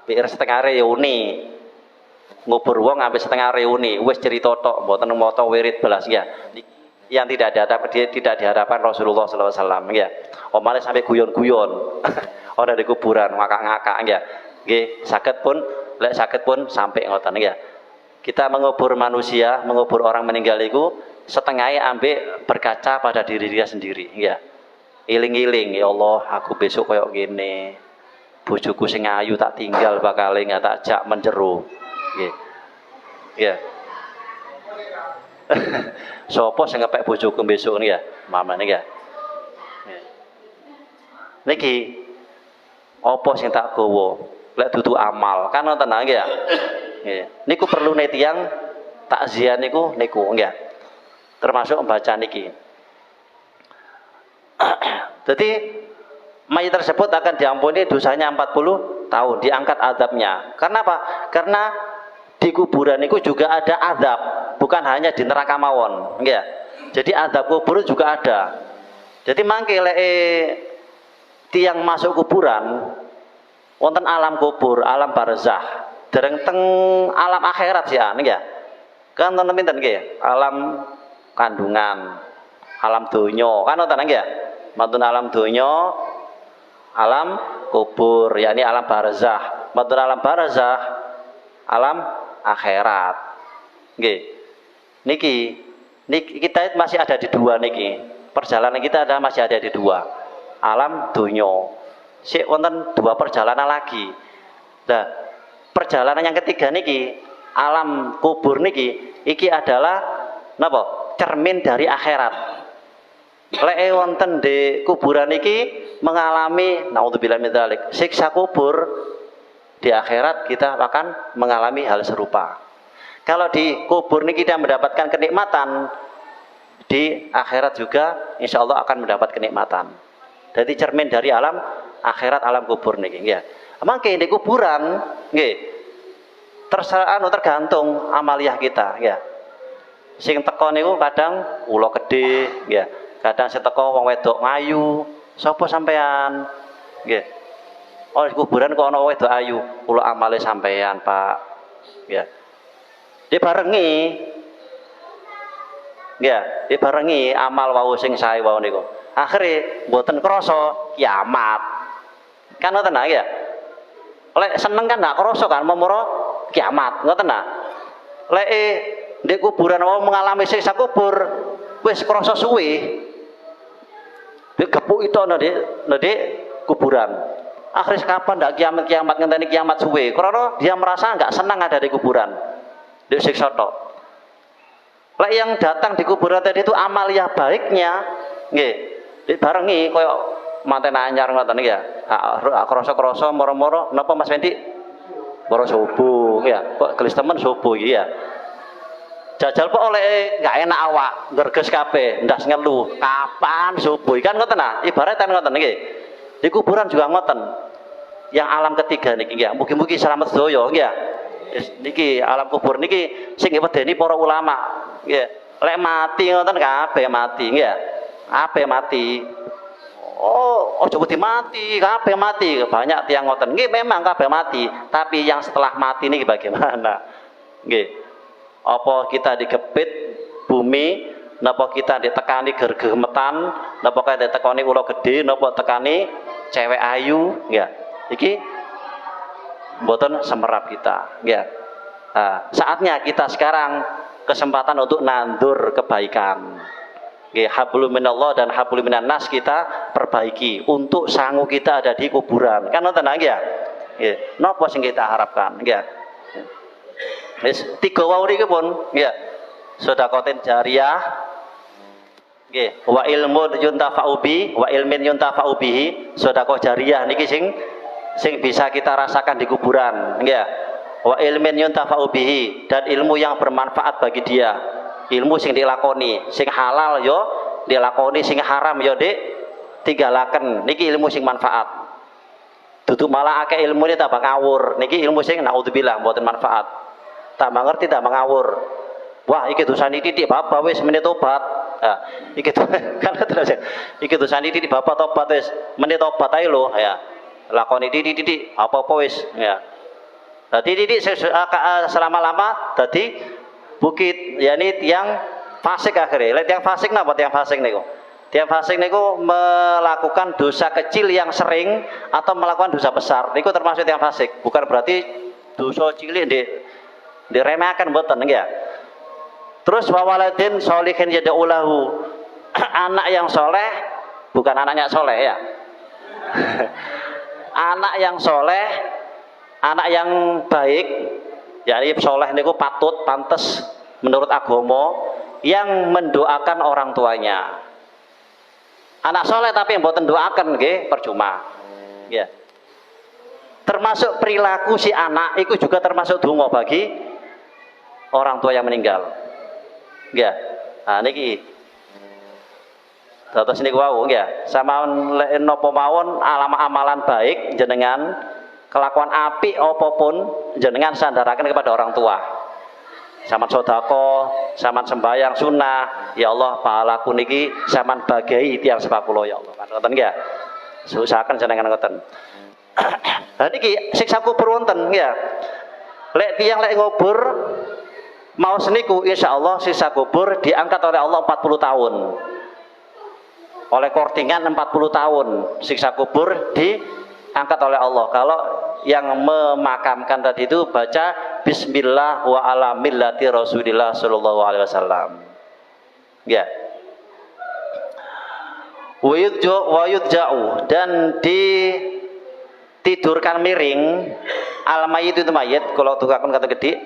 pikir setengah reuni. Ngubur wong sampai setengah reuni, wis cerita tok, mboten maca wirid belas, ya. Yang tidak diharapkan Rasulullah sallallahu alaihi wasallam, ya. Omale sampai guyon-guyon. Ora di kuburan ngakak-ngakak, ya. Nggih, saged pun lek saged pun sampai ngoten, ya. Kita mengubur manusia, mengubur orang meninggal itu setengahnya ambek berkaca pada diri dia sendiri, ya. Iling-iling, ya Allah, aku besok koyok gini. Bojoku sing ayu tak tinggal bakal nggak tak jak menjeru. Nggih. Ya. Sopo sing ngepek bojoku besok nih, ya, mama nih, ya. Niki opo sing tak gowo, lek dudu amal, kan nonton nggih, ya. Nggih. Niku perlu netiang takziah niku nggih. Termasuk membaca niki. Jadi mayit tersebut akan diampuni dosanya 40 tahun, diangkat azabnya. Karena apa? Karena di kuburan itu juga ada azab, bukan hanya di neraka mawon, ya. Jadi azab kubur juga ada. Jadi mangke lek tiang masuk kuburan wonten alam kubur, alam barzah, dereng teng alam akhirat ya, ya. Kan wonten pinten nggih? Alam kandungan, alam donya, kan wonten nggih? Mantun alam donya, alam kubur, yakni alam barzah. mboten alam barzah, alam akhirat. Nggih. Niki kita masih ada di dua niki. Perjalanan kita masih ada di dua. Alam dunya. Sik wonten dua perjalanan lagi. Nah, perjalanan yang ketiga niki, alam kubur niki, iki adalah napa? Cermin dari akhirat. Lek wonten di kuburan niki mengalami naudzubillah min dzalik, siksa kubur, di akhirat kita akan mengalami hal serupa. Kalau di kubur niki kita mendapatkan kenikmatan, di akhirat juga insya Allah akan mendapat kenikmatan. Jadi cermin dari alam akhirat, alam kubur niki ya. Mangke di kuburan nggih tergantung amaliyah kita ya. Sing teko niku kadang ula gede ya. Kadang sing teko wong wedok ayu. Sapa sampean? Nggih. Oh di kuburan kok ana wedok ayu, ula amale sampean, Pak. Ya. Dibarengi ya, dibarengi amal wau sing sae wau niku. Akhire mboten krasa kiamat. Kan ngoten ya. Lek seneng kan ndak krasa kan memoro kiamat, ngoten nah. Lek ndek kuburan wau mengalami siksa kubur, wis krasa suwe. Digepuk itu ndek kuburan. Akhirnya kapan ndak kiamat ngenteni kiamat suwe? Karena dia merasa nggak senang ada di kuburan. Disiksa tok. Lek yang datang di kuburan tadi itu amaliyah baiknya, nggih, dibarengi koyo manten anyar ngoten niki ya. Krasa-krasa moro-moro napa Mas Fendi? Moro subuh ya. Kok gelis temen subuh iki ya. Jajal kok oleh enggak enak awak, gerges kabeh, ndas ngelu. Kapan subuh? Kan ngoten nah, ibaratkan ngoten niki. Di kuburan juga ngoten. Yang alam ketiga niki ya. Mugi-mugi selamat sedaya nggih ya. Niki alam kubur niki sing wedeni para ulama nggih. Lek mati ngoten kabeh mati nggih. Kabeh mati. Oh, ojo wedi mati, kabeh mati. Banyak tiang ngoten. Nggih memang kabeh mati, tapi yang setelah mati niki bagaimana? Nggih. Apa kita digepit bumi, napa kita ditekani gergemetan, napa kita ditekani ula gede, napa tekani cewek ayu nggih. Iki mboten semerap kita ya. Nah, saatnya kita sekarang kesempatan untuk nandur kebaikan nggih. Hablum minallah dan hablum minan nas kita perbaiki untuk sangu kita ada di kuburan kan ngoten nggih ya. Nggih, napa sing kita harapkan nggih. Wis tiga wau niki pun nggih. Sedekatin jariyah nggih, wa ilmu yuntafa'u bi wa ilmin yuntafa'u bihi. Sedekah jariyah niki sing bisa kita rasakan di kuburan ya. Wa ilmin yuntafa'u bihi, dan ilmu yang bermanfaat bagi dia. Ilmu sing dilakoni, sing halal yo dilakoni, sing haram yo tingalaken. Niki ilmu sing manfaat. Dudu malah akeh ilmu ini tambah ngawur. Niki ilmu sing naudzubillah mboten manfaat. Tambah ngerti tambah ngawur. Wah, iki dosane titik bapak wis menit tobat. Nah, iki kan terus. Iki dosane titik bapak tobat wis menit tobat ae lho ya. Lakoni titik apa-apa wis ya. Dadi titik selama-lama dadi bukit yakni tiang fasik akhirnya. Lek tiang fasik napa tiang fasik niku? Tiang fasik niku melakukan dosa kecil yang sering atau melakukan dosa besar. Niku termasuk tiang fasik. Bukan berarti dosa cilik diremehkan mboten ya. Terus wawaladin sholihin yad'ulahu. Anak yang soleh bukan anaknya soleh ya. Anak yang soleh, anak yang baik, yakni soleh niku patut, pantes menurut agama yang mendoakan orang tuanya. Anak soleh tapi yang mboten doakan nggih percuma. Ya. Termasuk perilaku si anak itu juga termasuk donga bagi orang tua yang meninggal. Ya. Nah niki terus niku wau nggih, sama napa mawon amalan baik jenengan, kelakuan apik apapun jenengan sandaraken kepada orang tua. Saman sedekah, saman sembahyang sunnah, ya Allah pahalaku niki saman bagai tiang sepak kula ya Allah. Ngoten nggih. Usahaken jenengan ngoten. Lah niki siksa kubur wonten nggih. Lek tiyang lek ngubur mau seniku insyaallah siksa kubur diangkat oleh Allah 40 tahun. Oleh kortingan 40 tahun siksa kubur diangkat oleh Allah. Kalau yang memakamkan tadi itu baca Bismillah wa ala millati Rasulillah sallallahu alaihi wasallam. Ya. Wa yudja'u, dan ditidurkan miring al mayit itu mayit, kalau tukakun kata gede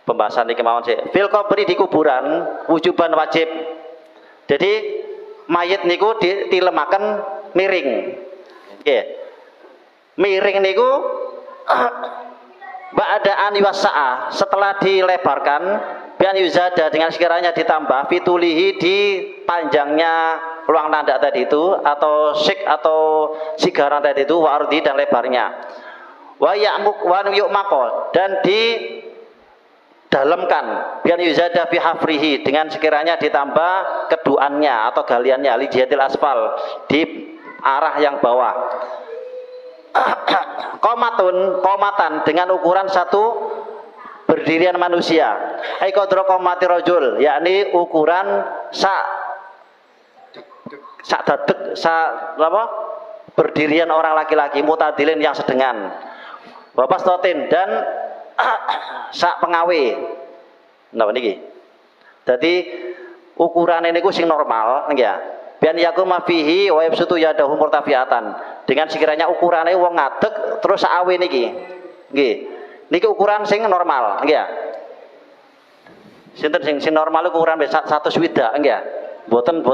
pembahasan iki mawon sik. Fil qabri, di kuburan, wujuban wajib. Jadi mayit niku dilemaken miring. Nggih. Miring niku ba'da an yusa'a, setelah dilebarkan, bian yuzada, dengan sekiranya ditambah fitulihi, di panjangnya ruang nanda tadi itu, atau sik atau sigaran tadi itu, wa ardi, dan lebarnya. Wa ya'muk wa yu'maqo, dan di dalamkan biar yuzada fi hafrihi, dengan sekiranya ditambah keduannya atau galiannya, li jihatil asfal, di arah yang bawah. Komatan, dengan ukuran satu berdirian manusia. Qadra qomati rajul, yakni ukuran sak dadeg, berdirian orang laki-laki, mutadilin, yang sedengan. Bapak stotin, dan sak pengawe. Napa niki? Dadi ukurane niku sing normal, nggih. Bian yakuma fihi wa yabsutu yadahu murtafiatan, dengan sekiranya ukurannya wong ngadeg terus sak awe niki. Nggih. Niki ukuran sing normal, nggih. Sinten sing normal ukuran 1 swidak, nggih. Boten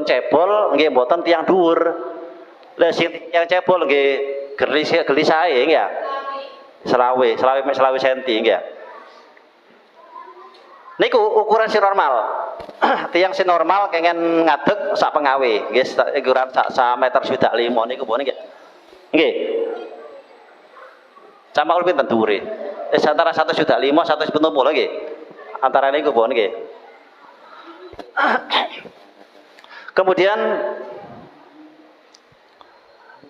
cebol, nggih, boten tiyang dhuwur. Lah sing yang cebol nggih gelisahe, nggih. Selawe senti, nggih. Niku ukuran si normal. Tiang si normal kengen ngadeg sak pengawe, nggih, ukuran sak meter swidak 5 niku pun nggih. Nggih. Sama pinten dhuwure? Antara 1,5 juta 1,70 nggih. Antara niku pun nggih. Kemudian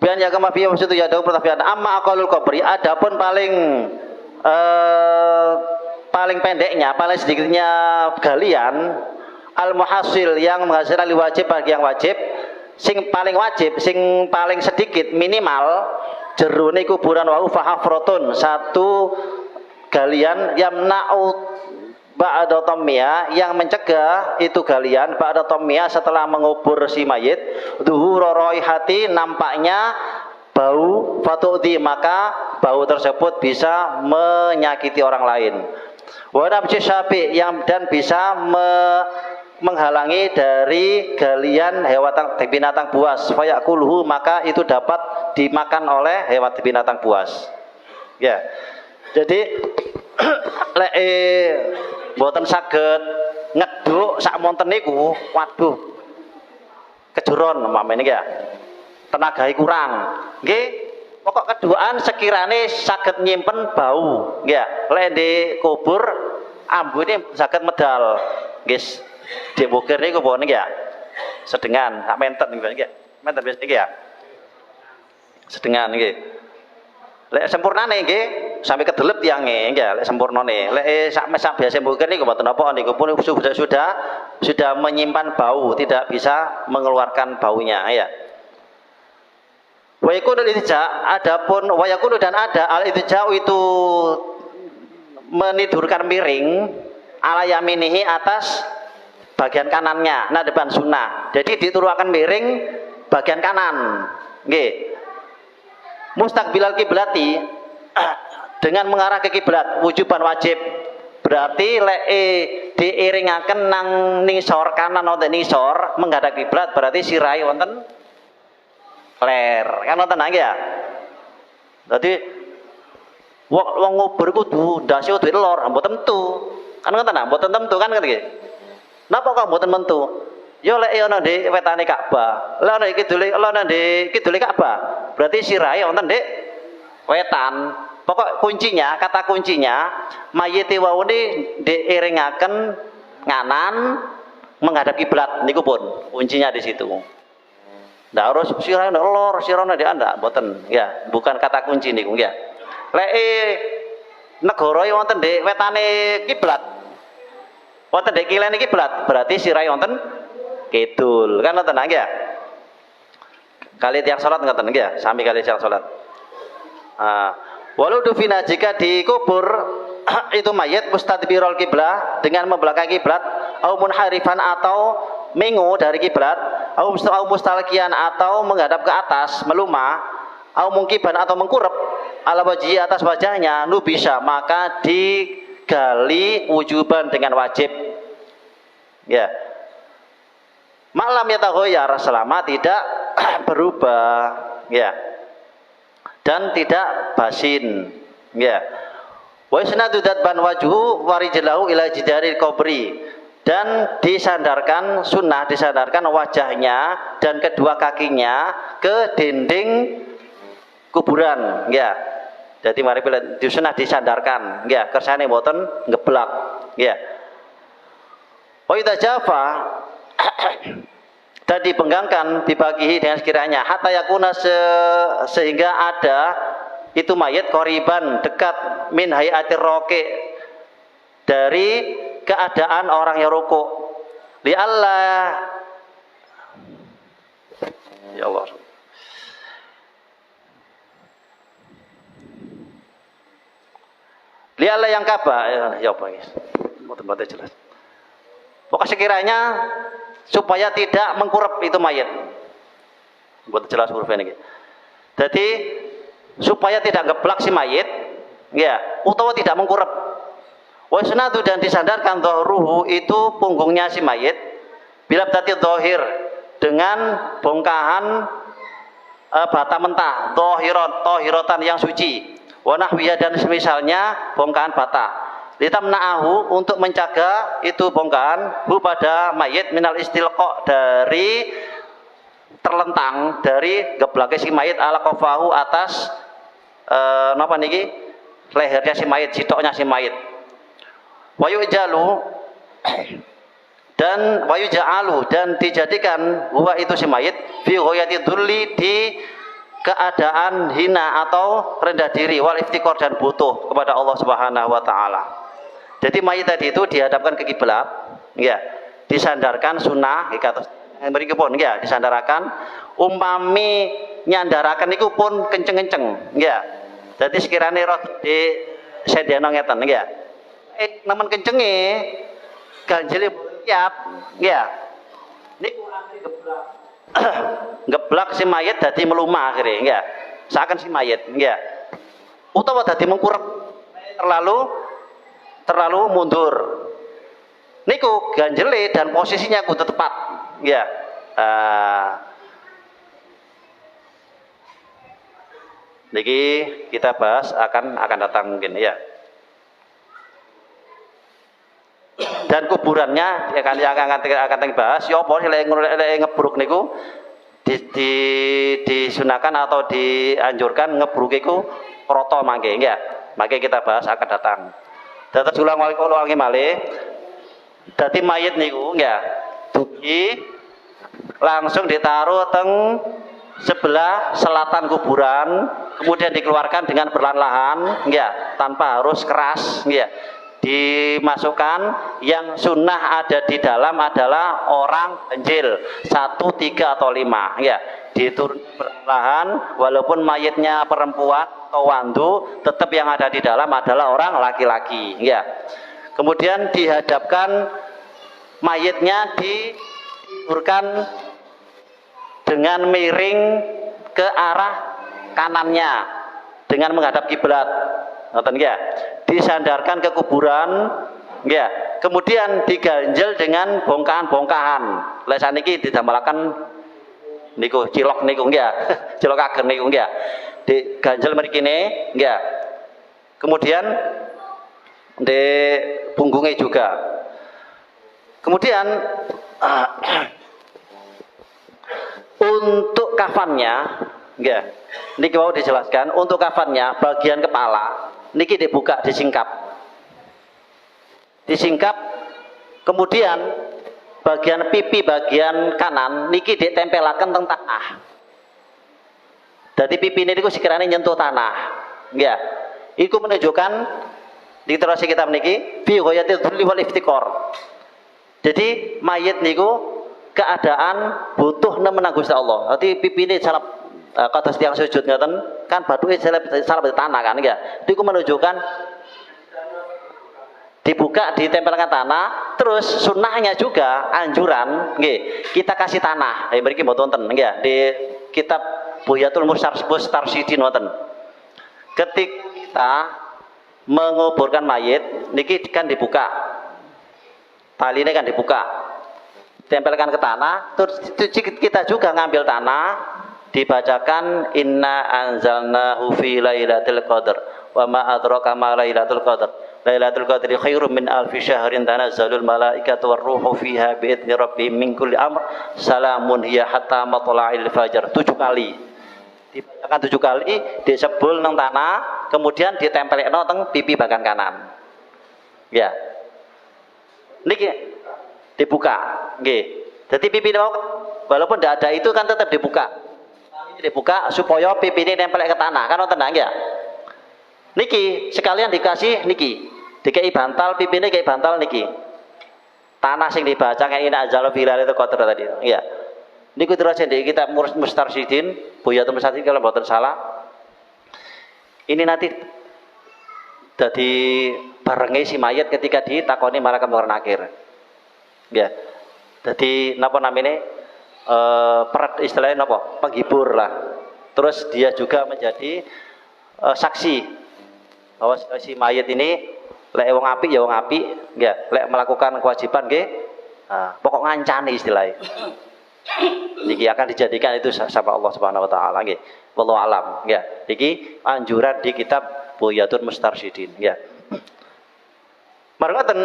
bian ya kama fiya maksud ya dawu pertafian amma aqalul qabri, adapun paling pendeknya, paling sedikitnya galian, al muhasil, yang menghasilkan wajib bagi yang wajib, sing paling sedikit minimal jerone kuburan wa fahafrotun, satu galian yamna'u ba'da tammiya, yang mencegah itu galian ba'da tammiya, setelah mengubur si mayit, dhuhur raihati, nampaknya bau, fatu'di, maka bau tersebut bisa menyakiti orang lain. Wa nabji syabi, yang dan bisa menghalangi dari galian hewan binatang buas, fayakuluhu, maka itu dapat dimakan oleh hewan binatang buas. Ya. Jadi lek mboten saged ngeduk sak monten niku, waduh, kejuron mamene ya. Tenagahe kurang. Nggih, pokok keduaan sekirane saged nyimpen bau, nggih. Lek di kubur ambune saged medal. Nggih, dibukir niku pun nggih. Sedengan, sak menten nggih. Menten wis nggih ya. Sedengan nggih. Lek sempurnane nggih sampai kedelep tiange nggih, lek sempurnane. Lek sak biasa mbuker niku mboten napa niku pun sudah menyimpan bau, tidak bisa mengeluarkan baunya ya. Wa yakunu al-idja, adapun wa yakunu, dan ada al-idja itu menidurkan miring ala yaminihi, atas bagian kanannya, nah depan sunnah. Jadi diturunkan miring bagian kanan nggih. Mustaqbilal kiblati, dengan mengarah ke kiblat, wujuban wajib. Berarti lek diiringaken nang nisor kanan wonten nisor menghadap kiblat, berarti sirahe wonten ler. Kan wonten nggih ya. Dadi wong ngubur kudu ndase duwe lor, mboten tentu. Kan ngoten ta, mboten tentu kan nggih. Napa kok mboten tentu? Yo lek ana ndek wetane Ka'bah, lek ana kidule Ka'bah, berarti sirahe wonten ndek wetan. Pokok kuncinya, kata kuncinya, mayit wau ini diiringaken nganan menghadap kiblat niku pun kuncinya di situ. Ndak harus sirahe lor, sirane ndek ndak, mboten. Ya, bukan kata kunci niku ya. Lek negara wonten ndek wetane kiblat, wonten ndek kilene kiblat, berarti sirahe wonten kidul, kan wonten nggih ya. Kali tiang salat ngoten nggih ya, sami kali tiang salat. Walau dufina jika dikubur itu mayit mustadbirul kiblah dengan membelakangi kiblat, au munharifan atau mengo dari kiblat, au mustalqiyan atau menghadap ke atas, melumah, au mungkiban atau mengkurep ala wajhi atas wajahnya, nubisa maka digali wujuban dengan wajib. Ya. Malam yataghayyar selama tidak berubah, ya. Dan tidak basin, ya. Wa isnadu datban wajhu warijlahu ila jidaril qabri, dan disandarkan sunnah, disandarkan wajahnya dan kedua kakinya ke dinding kuburan, ya. Jadi mari pilih di sunnah disandarkan, ya. Kersane mboten ngeblak, ya. Wa idza jafa dan dipenggangkan dibagihi dengan sekiranya hatta yakuna sehingga ada itu mayit qoriban dekat min hayatir roke dari keadaan orang yang rukuk li Allah ya Allah li Allah yang kaba ya apa guys mau jelas pokoknya sekiranya supaya tidak mengkurep itu mayit. Buat jelas hurufnya ini. Jadi supaya tidak ngeblak si mayit, ya, utawa tidak mengkurep. Wa sunatu dan disandarkan dhahruhu itu punggungnya si mayit bila tati dhahir dengan bongkahan bata mentah, dhahiratan yang suci. Wa nahwiya dan semisalnya bongkahan bata. Litamna'ahu untuk mencegah itu bongkahan hu pada mayit minal istilqa dari terlentang dari geblake si mayit ala qafahu atas napa niki lehernya si mayit, sitoknya si mayit. Wayu jalu dan dijadikan huwa itu si mayit fi ghayati dzulli di keadaan hina atau rendah diri wal iftikor dan butuh kepada Allah Subhanahu wa taala. Jadi mayit tadi itu dihadapkan ke kiblat, ya, disandarkan sunnah, yang berikutpun, ya, disandarkan. Umpami nyandarakan itu pun kenceng-kenceng, ya. Jadi sekiranya roh di sedeno ngeten, ya. Namun kencenge, ganjeli siap, ya. Niku akhirnya geblak, geblak si mayit dadi melumah akhirnya, ya. Seakan si mayit, ya. Utawa dadi mengkurep terlalu mundur. Niku ganjele dan posisinya kudu tepat, ya. Niki kita bahas akan datang mungkin, ya. Dan kuburannya akan dibahas. Ya apa sih ngebruk niku disunahkan atau dianjurkan ngebruk iku roto mangke, ya. Mangke kita bahas akan datang. Dados ulang malih. Dadi mayit niku ya, dugi langsung ditaruh teng sebelah selatan kuburan, kemudian dikeluarkan dengan perlahan-lahan, ya, tanpa harus keras, ya. Dimasukkan yang sunnah ada di dalam adalah orang ganjil 1, 3 atau 5, ya. Diturun perlahan, walaupun mayitnya perempuan atau wandu, tetap yang ada di dalam adalah orang laki-laki, ya. Kemudian dihadapkan mayitnya ditiburkan dengan miring ke arah kanannya dengan menghadap kiblat, ngoten ya. Disandarkan ke kuburan, ya. Kemudian diganjel dengan bongkahan-bongkahan. Lha saniki didamelaken niku cilok niku ya. Cilok ageng niku ya. Diganjel mrikine, ya. Kemudian di punggungnya juga. Kemudian untuk kafannya, ya, niki mau dijelaskan. Untuk kafannya bagian kepala, niki dibuka, disingkap. Kemudian bagian pipi bagian kanan niki ditempelaken teng tanah. Jadi pipi ini niku sekiranya nyentuh tanah, ya. Iku menunjukkan literasi kitab niki fi ghayatil dzulli wal iftikor. Jadi mayit niku keadaan butuh nemen Gusti Allah. Dadi pipine salap kados tiyang sujud ngoten kan bathuke salap di tanah kan ya. Itu menunjukkan dibuka ditempelkan tanah. Terus sunnahnya juga anjuran nggih kita kasih tanah. Mriki mboten wonten nggih di kitab Buyatul Mustarsyidin wonten. Ketika kita menguburkan mayit niki kan dibuka. Taline kan dibuka. Tempelkan ke tanah, terus kita juga ngambil tanah, dibacakan inna anzalnahu fi lailatul qadar wa ma adraka ma lailatul qadar. Lailatul qadri khairum min alfi syahrin tanazzalul malaikatu war ruhu fiha bi idzni rabbihim min kulli amr salamun hiya hatta matla'il fajar. 7 kali. Dibacakan 7 kali, disebul nang tanah, kemudian ditempelno teng pipi bagian kanan. Ya. Niki dibuka, nggih. Jadi pipi walaupun tidak ada itu kan tetap dibuka. Dibuka supaya pipi ini nempel ke tanah, kan wonten nggih. Niki sekalian dikasih niki. Dikai bantal pipi ini kayak bantal niki. Tanah sing dibaca kayak ini azal filal itu kotor tadi. Iya. Niku terus di kitab Mustarsyidin, Buyatul Mustarsyidin kalau mboten salah. Ini nanti jadi barengi si mayat ketika ditakoni malaikat munkar nakir. Ya. Jadi napa namanya? Istilahnya napa? Penghibur lah. Terus dia juga menjadi saksi bahwa si mayat ini lek wong apik ya wong apik, nggih. Lek melakukan kewajiban nggih, pokok ngancani istilahnya. Niki akan dijadikan itu sama Allah Subhanahu wa taala nggih. Wallahu alam, nggih. Iki anjuran di kitab Buyatul Mustarsyidin, nggih. Marang ngoten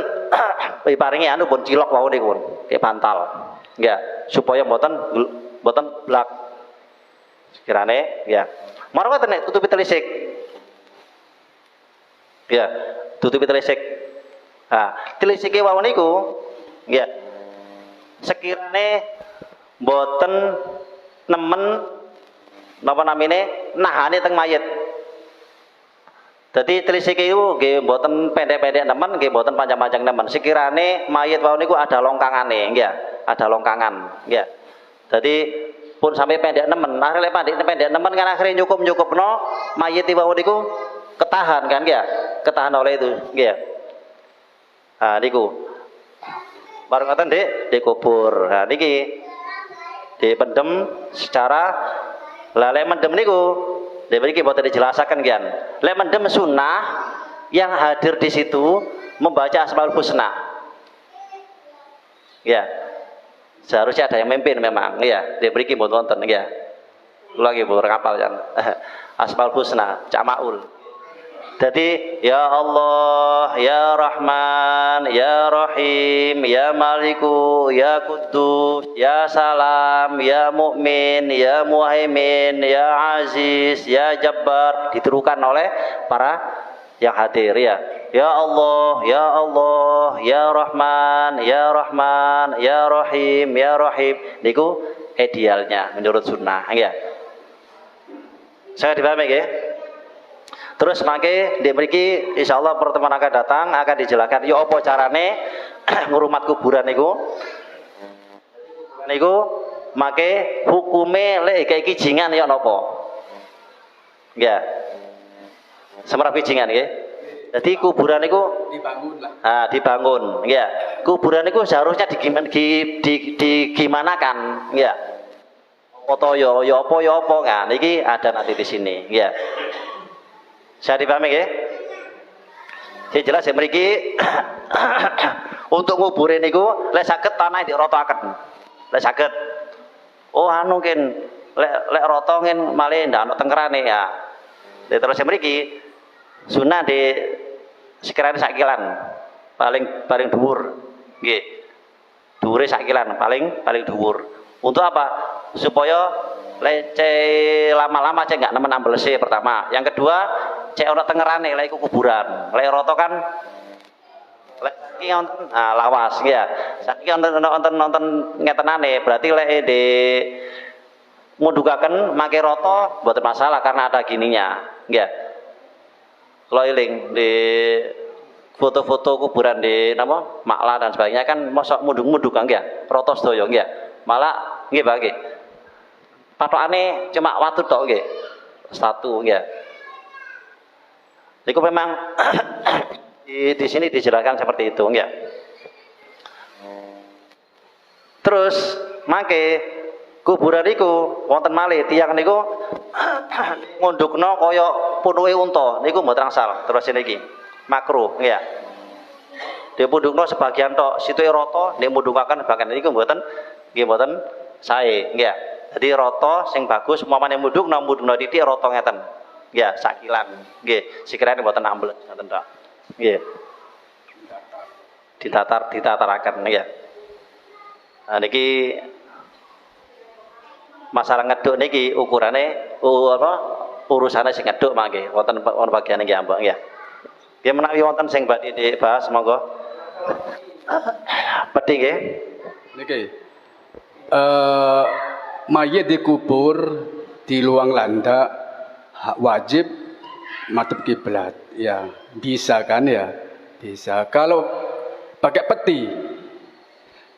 paringi anu pun cilok wau niku pun, kayak bantal. Nggih, supaya mboten blak. Sekirane, ya. Marang ngoten nek tutupi telisik. Ya, tutupi telisik. Telisike wau niku nggih. Sekirane mboten nemen napa namine nahane teng mayit. Jadi telisik itu nggih mboten pendek-pendek nemen, nggih mboten panjang-panjang nemen. Sekirane mayit wau niku ada longkangane, nggih, ada longkangan, nggih. Jadi pun sampai pendek nemen, akhirnya pendek nemen kan akhirnya nyukupno mayit wau niku ketahan kan, nggih. Ketahan oleh itu, nggih. Niku. Bareng ngoten dikubur. Niki dipendem secara lek mendem niku diberi buat dijelaskan kian. Lek mendem sunnah yang hadir di situ membaca Asmaul Husna. Ya. Seharusnya ada yang memimpin memang, ya. Diberi buat wonten, ya. Lagi Bu ngapal kan. Asmaul Husna, Cak Maul. Jadi ya Allah, ya Rahman, ya Rahim, ya Maliku, ya Quddus, ya Salam, ya Mukmin, ya Muhaimin, ya Aziz, ya Jabbar, diterukan oleh para yang hadir ya. Ya Allah, ya Allah, ya Rahman, ya Rahman, ya Rahim, ya Rahim. Niku idealnya menurut sunnah ya. Saya dipahami ya. Terus mangke di mriki insyaallah pertemuan akan datang akan dijelaskan yo apa carane ngurumat kuburan niku. Niku mangke hukume lek iki kijingan ya napa? Nggih. Semrap kijingan nggih. Jadi kuburan niku dibangun lah. Dibangun, nggih. Kuburan niku seharusnya digimanakan, nggih. Foto yo apa kan iki ada nanti di sini, nggih. Saya dipahami ya? Saya jelas ya mriki untuk nguburin niku lek saged tanah dirotoaken. Lek saged. Oh anu kin lek roto kin malih ndak ana tengkerane ya. Terus mriki sunah di sekirane sakilan. Paling dhuwur. Nggih. Dhuwure sakilan paling dhuwur. Untuk apa? Supaya lama-lama cek nggak nemen amblese pertama. Yang kedua cek ono tengerane lek iku kuburan. Lek roto kan lek iki wonten lawas ya. Saiki nonton ngetenane berarti lek di mundukaken make roto mboten masalah karena ada gininya. Nggih. Kula eling di foto-foto kuburan di napa Makla dan sebagainya kan mosok munduk-munduk kan nggih. Roto sedaya nggih. Malah nggih Pak nggih. Patokane cuma watu tok nggih. Satu nggih. Niku memang di sini dijelaskan seperti itu nggih. Terus mangke kuburan niku wonten malih tiyang niku ngundukno kaya punuke unta niku mboten angsal. Terus niki makruh nggih. Dipundhukno sebagian tok, situke rata nek mundhukaken bagian niku mboten nggih mboten sae nggih. Jadi rata sing bagus umpamane mundhukno titik rata ngeten. Nggih, sakilan. Nggih, sekirane mboten ambles ngoten tok. Nggih. Ditataraken nggih. Nah niki masalah ngeduk niki ukurane urusane sing ngeduk mangke wonten bagian niki ambak nggih. Nggih menawi wonten sing badhe dibahas monggo. Pedhi nggih. Niki. Mayit dikubur di luang landak wajib madhep kiblat. Ya, bisa kan ya? Bisa. Kalau pakai peti.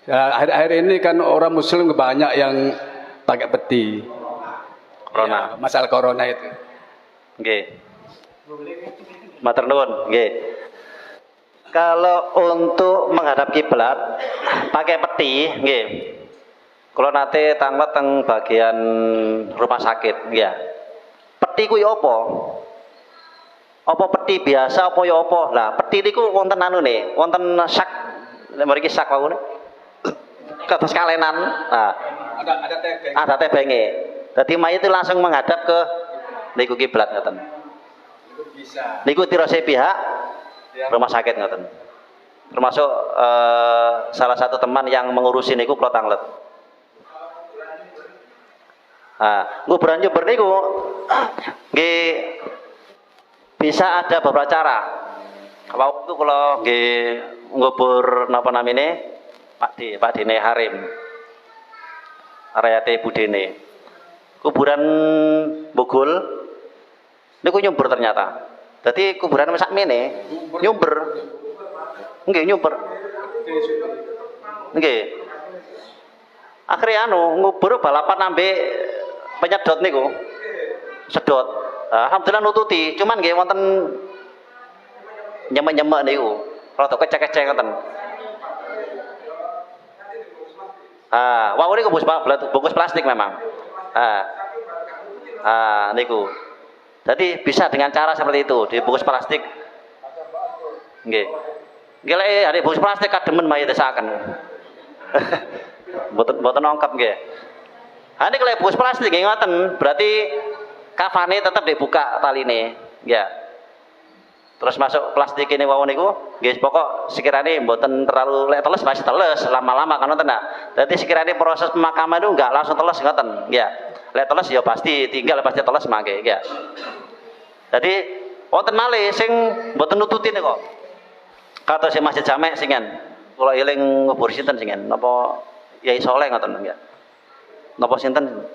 Ya, akhir-akhir ini kan orang muslim banyak yang pakai peti. Corona. Ya, masalah corona itu. Nggih. Matur nuwun, nggih. Kalau untuk menghadap kiblat pakai peti, nggih. Kalau nate tanglet teng bagian rumah sakit, nggih. Peti kuwi apa? Apa peti biasa apa ya apa? Lah, peti niku wonten anune, wonten sak. Mriki sak wau. Kados kalenan. Nah, Ada tebeng. ada tebenge. Dadi mayit itu langsung menghadap ke niku kiblat ngoten. Bisa. Niku tirose pihak rumah sakit ngoten. Termasuk salah satu teman yang mengurusi niku kula tanglet. Nguburan Jember niku nggih bisa ada beberapa cara. Waktu kula nggih ngubur napa namine Pak Dene Harim. Arayate Budene. Kuburan Bogol niku nyumber ternyata. Dadi kuburan sak mene nyumber. Nggih nyumber. Nggih. Akhirnya ngubur balapan ambek penyedot niku. Sedot. Alhamdulillah nututi, cuman nggih wonten nyemek-nyemek niku. Rada kecek-kecek ngoten. Wau niku bungkus plastik memang. Niku. Jadi bisa dengan cara seperti itu, dibungkus plastik. Nggih. Nggih lek ada bungkus plastik kademen mayit desaken. Mboten nongkep nggih. Niku lek bungkus plastik nggih ngoten, berarti kafane tetep dibuka taline. Nggih. Terus masuk plastik ini wau niku, nggih pokok sekirane mboten terlalu lek teles masih teles, lama-lama kan ngoten nak. Dadi sekirane proses pemakaman itu enggak langsung teles ngoten, nggih. Lek teles ya pasti tinggal pasti teles mangke, nggih. Jadi wonten malih sing mboten nututi niku. Kados sing Masjid Jamek singen. Kula eling ngubur sinten singen? Napa Yai Soleh ngoten nggih. Napa sinten?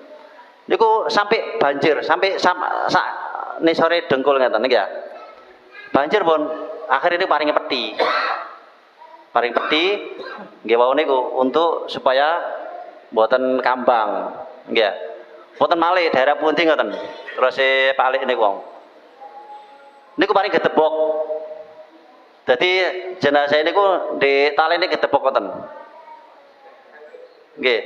Niku sampai banjir, sampai sak nisore dengkul ngoten nggih. Banjir pun akhir ini paring peti nggih wau niku untuk supaya mboten kambang nggih mboten malih daerah pundi ngoten terus palik niku wong niku paring gedebok dadi jenazah niku di talene gedebok ngoten nggih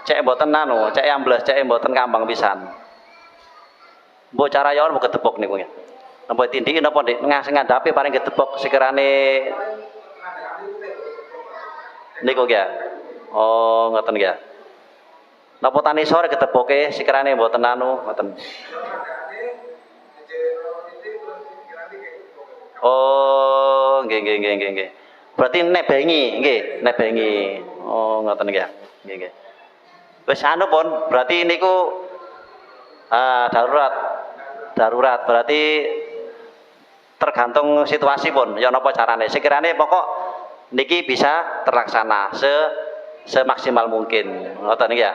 cek mboten cek ambles cek mboten kambang pisan mbok cara yawan mbok gedebok niku ya. Napa tindiki napa ndek ngandhape paring gedebok sekirane niku ya. Oh, ngoten ya. Napa tani sore gedeboke sekirane mboten ngoten. Oh, nggih. Berarti nebengi, nggih, nebengi. Oh, ngoten ya. Nggih. Wis pun berarti niku darurat berarti tergantung situasi pun ya napa carane sekirane pokok niki bisa terlaksana semaksimal mungkin ngoten ya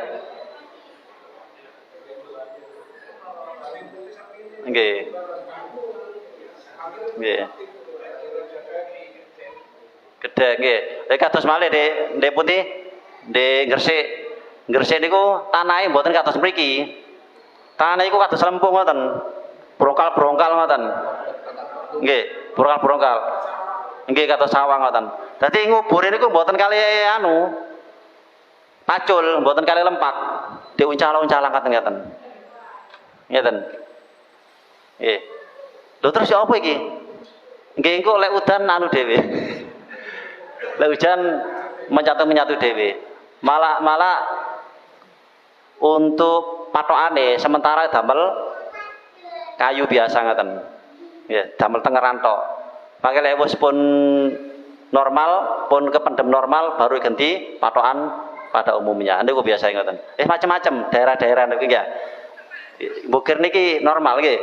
nggih gedhe nggih kados malih Dek Putih Di Gresik niku tanahe mboten kados mriki. Tanah iku kados lempung ngoten. Brongkal-brongkal ngoten. Nggih, brongkal-brongkal. Nggih kados sawah ngoten. Dadi ngubure niku mboten kali anu pacul, mboten kali lempak. Diuncala-uncala ngaten-ngaten. Ngeten. Nggih. Lho terus ya apa iki? Nggih engko lek udan anu dhewe. Lek hujan menyatu dhewe. Malah untuk patokane sementara damel kayu biasa ngaten. Ya, damel tengeran tok. Pakai lek wis pun normal, pun kependem normal baru ganti patokan pada umumnya. Niku biasa ngoten. Macam-macam daerah-daerah niku ya. Bukir niki normal nggih.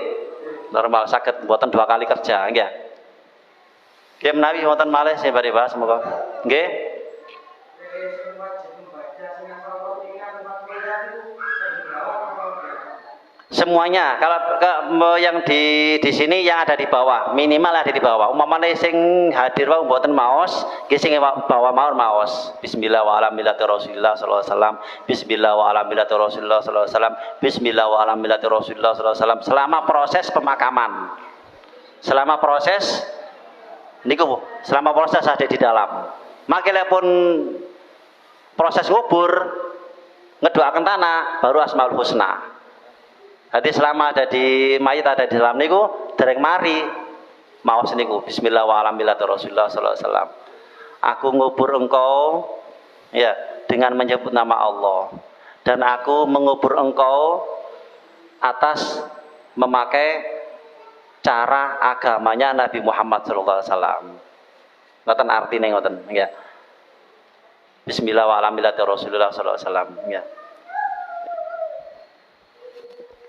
Normal saged mboten 2 kali kerja nggih. Nggih menawi wonten malih sing badhe bahas monggo. Nggih. Semuanya kalau yang di sini yang ada di bawah minimal ada di bawah umpamane sing hadir wae mboten maos nggih sing bawa mawon maos bismillah wa ala millati rasulillah sallallahu alaihi wasallam bismillah wa ala millati rasulillah sallallahu alaihi wasallam bismillah wa ala millati rasulillah sallallahu alaihi wasallam selama proses pemakaman selama proses niku selama proses ada di dalam makanya pun proses ngubur ngedoaken tanah baru asmaul husna. Jadi selama ada di mayit ada di dalam niku dereng mari maos niku bismillah wa ala millati rasulillah sallallahu alaihi wasallam. Aku ngubur engkau ya dengan menyebut nama Allah dan aku mengubur engkau atas memakai cara agamanya Nabi Muhammad sallallahu alaihi wasallam. Ngoten artine ngoten ya. Bismillah wa ala millati rasulillah sallallahu alaihi wasallam ya.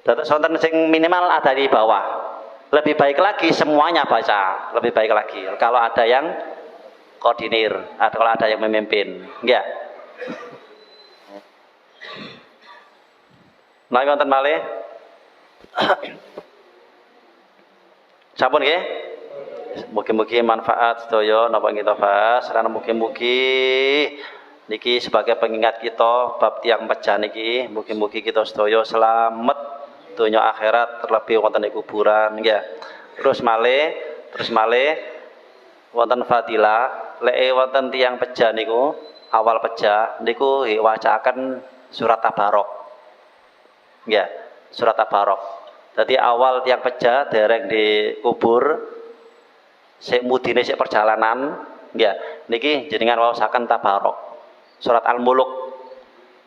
Datuk sonten sing minimal ada di bawah. Lebih baik lagi semuanya baca, lebih baik lagi. Kalau ada yang koordinir, atau kalau ada yang memimpin, enggak. Nah, wonten malih. Sampun nggih? Mugi-mugi manfaat sedaya napa kita bahas, lan mugi-mugi niki sebagai pengingat kita bab tiang pecah niki, mugi-mugi kita sedaya selamat dunia akhirat terlebih wonten ing kuburan ya. Terus malih wonten fadilah lek wonten tiyang pejah niku awal pejah niku wacaken surat tabarok. Ya, surat tabarok. Dadi awal tiyang pejah dereng dikubur sik mudine sik perjalanan ya niki jenengan waosaken tabarok. Surat Al-Muluk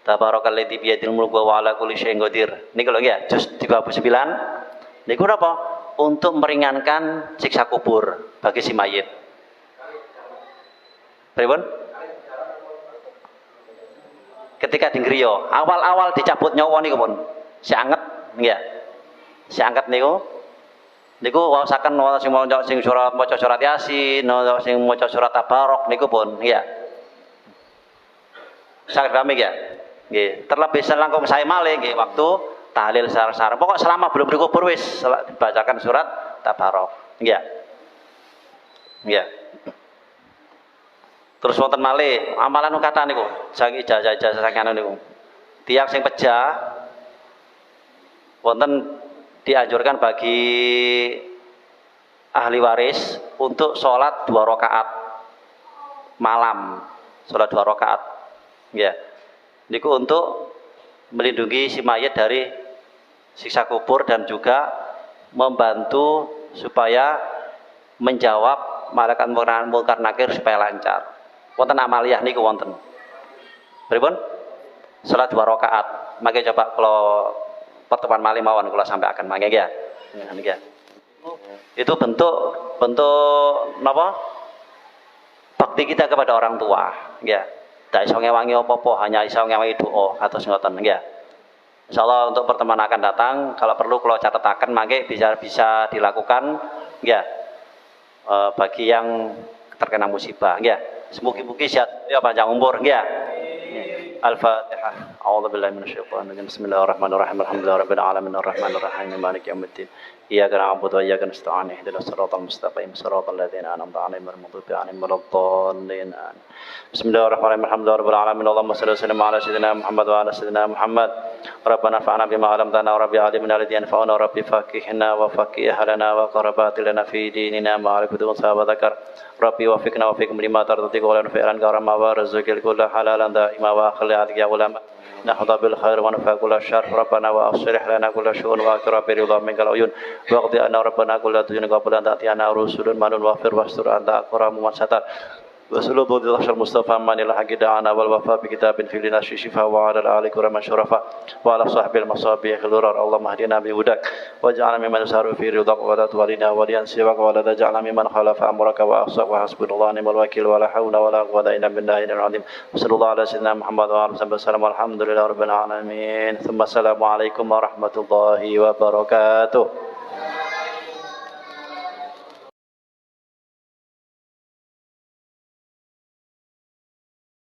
Tabarakalladzi biyadil mulku wa ala kulli syai'in qadir. Niku lho ya, juz 39. Niku napa? Untuk meringankan siksa kubur bagi si mayit. Pripun? Ketika di griya, awal-awal dicabut nyawa niku pun. Si anget nggih. Si anget niku waosaken sing surat maca surat Yasin, sing maca surat Tabarok niku pun nggih. Saged paham ya? Nggih, terlebih selangkung saya malih nggih waktu tahlil sareng-sareng. Pokok selama belum dikubur wis dibacakan surat Tabarok. Nggih. Nggih. Terus wonten malih amalan kata niku, saking ijazah-ijazah saking niku. Tiang sing pejah wonten dianjurkan bagi ahli waris untuk sholat 2 rakaat malam, sholat 2 rakaat. Nggih. Niku untuk melindungi si mayit dari siksa kubur dan juga membantu supaya menjawab malaikat munkar nakir supaya lancar. Wonten amaliyah niku wonten. Pripun? Salat 2 rakaat. Mangke coba kalau pertemuan malih mawon kula sampaikan mangke ya. Nggih. Itu bentuk napa? Bakti kita kepada orang tua, nggih. Tidak iso ngewangi apa-apa, hanya iso ngewangi doa atus ngoten nggih. Insyaallah untuk pertemuan akan datang kalau perlu kalau catataken mangke bisa dilakukan nggih. Bagi yang terkena musibah nggih. Semoga-moga sehat ya panjang umur nggih. Al-Fatihah. A'udzubillahi minasyaitonir rajim. Bismillahirrahmanirrahim. Alhamdulillahirabbil alamin arrahmanirrahim maliki yaumiddin. إياك نعبد وإياك نستعين اهدنا الصراط المستقيم صراط الذين أنعمت عليهم غير المغضوب عليهم ولا الضالين آمين. بسم الله الرحمن الرحيم الحمد لله رب العالمين اللهم صل وسلم على سيدنا محمد وعلى سيدنا محمد ربنا انفعنا بما علمتنا وربي علمنا الذي ينفعنا وربي فقهنا وفقه أهلنا وقربات لنا في ديننا معرفة أنثى وذكر ربي وفقنا وفقكم لما ترضيك ولا فعلا كرما ورزق الكل حلالا دائما وأخلاقك يا علماء نحظى بالخير ونفع كل الشر ربنا وأصلح لنا كل شؤون وأكرم برضا منك العيون واقضي أن ربنا كل دين قبل أن تأتينا رسل من واغفر واستر أنت أكرم من ستر وسلو ضد الأشر المصطفى من الحق دعانا والوفاء بكتاب في لنا شفاء وعلى الآل كرما شرفا وعلى صاحب المصابيح الغرر اللهم اهدنا بهداك واجعلنا ممن يسار في رضاك ولا تولنا وليا سواك ولا تجعلنا ممن خالف أمرك وأعصاك وحسبنا الله ونعم الوكيل ولا حول ولا قوة إلا بالله العظيم وصلى الله على سيدنا محمد وعلى آله وسلم والحمد لله رب العالمين ثم السلام عليكم ورحمة الله وبركاته.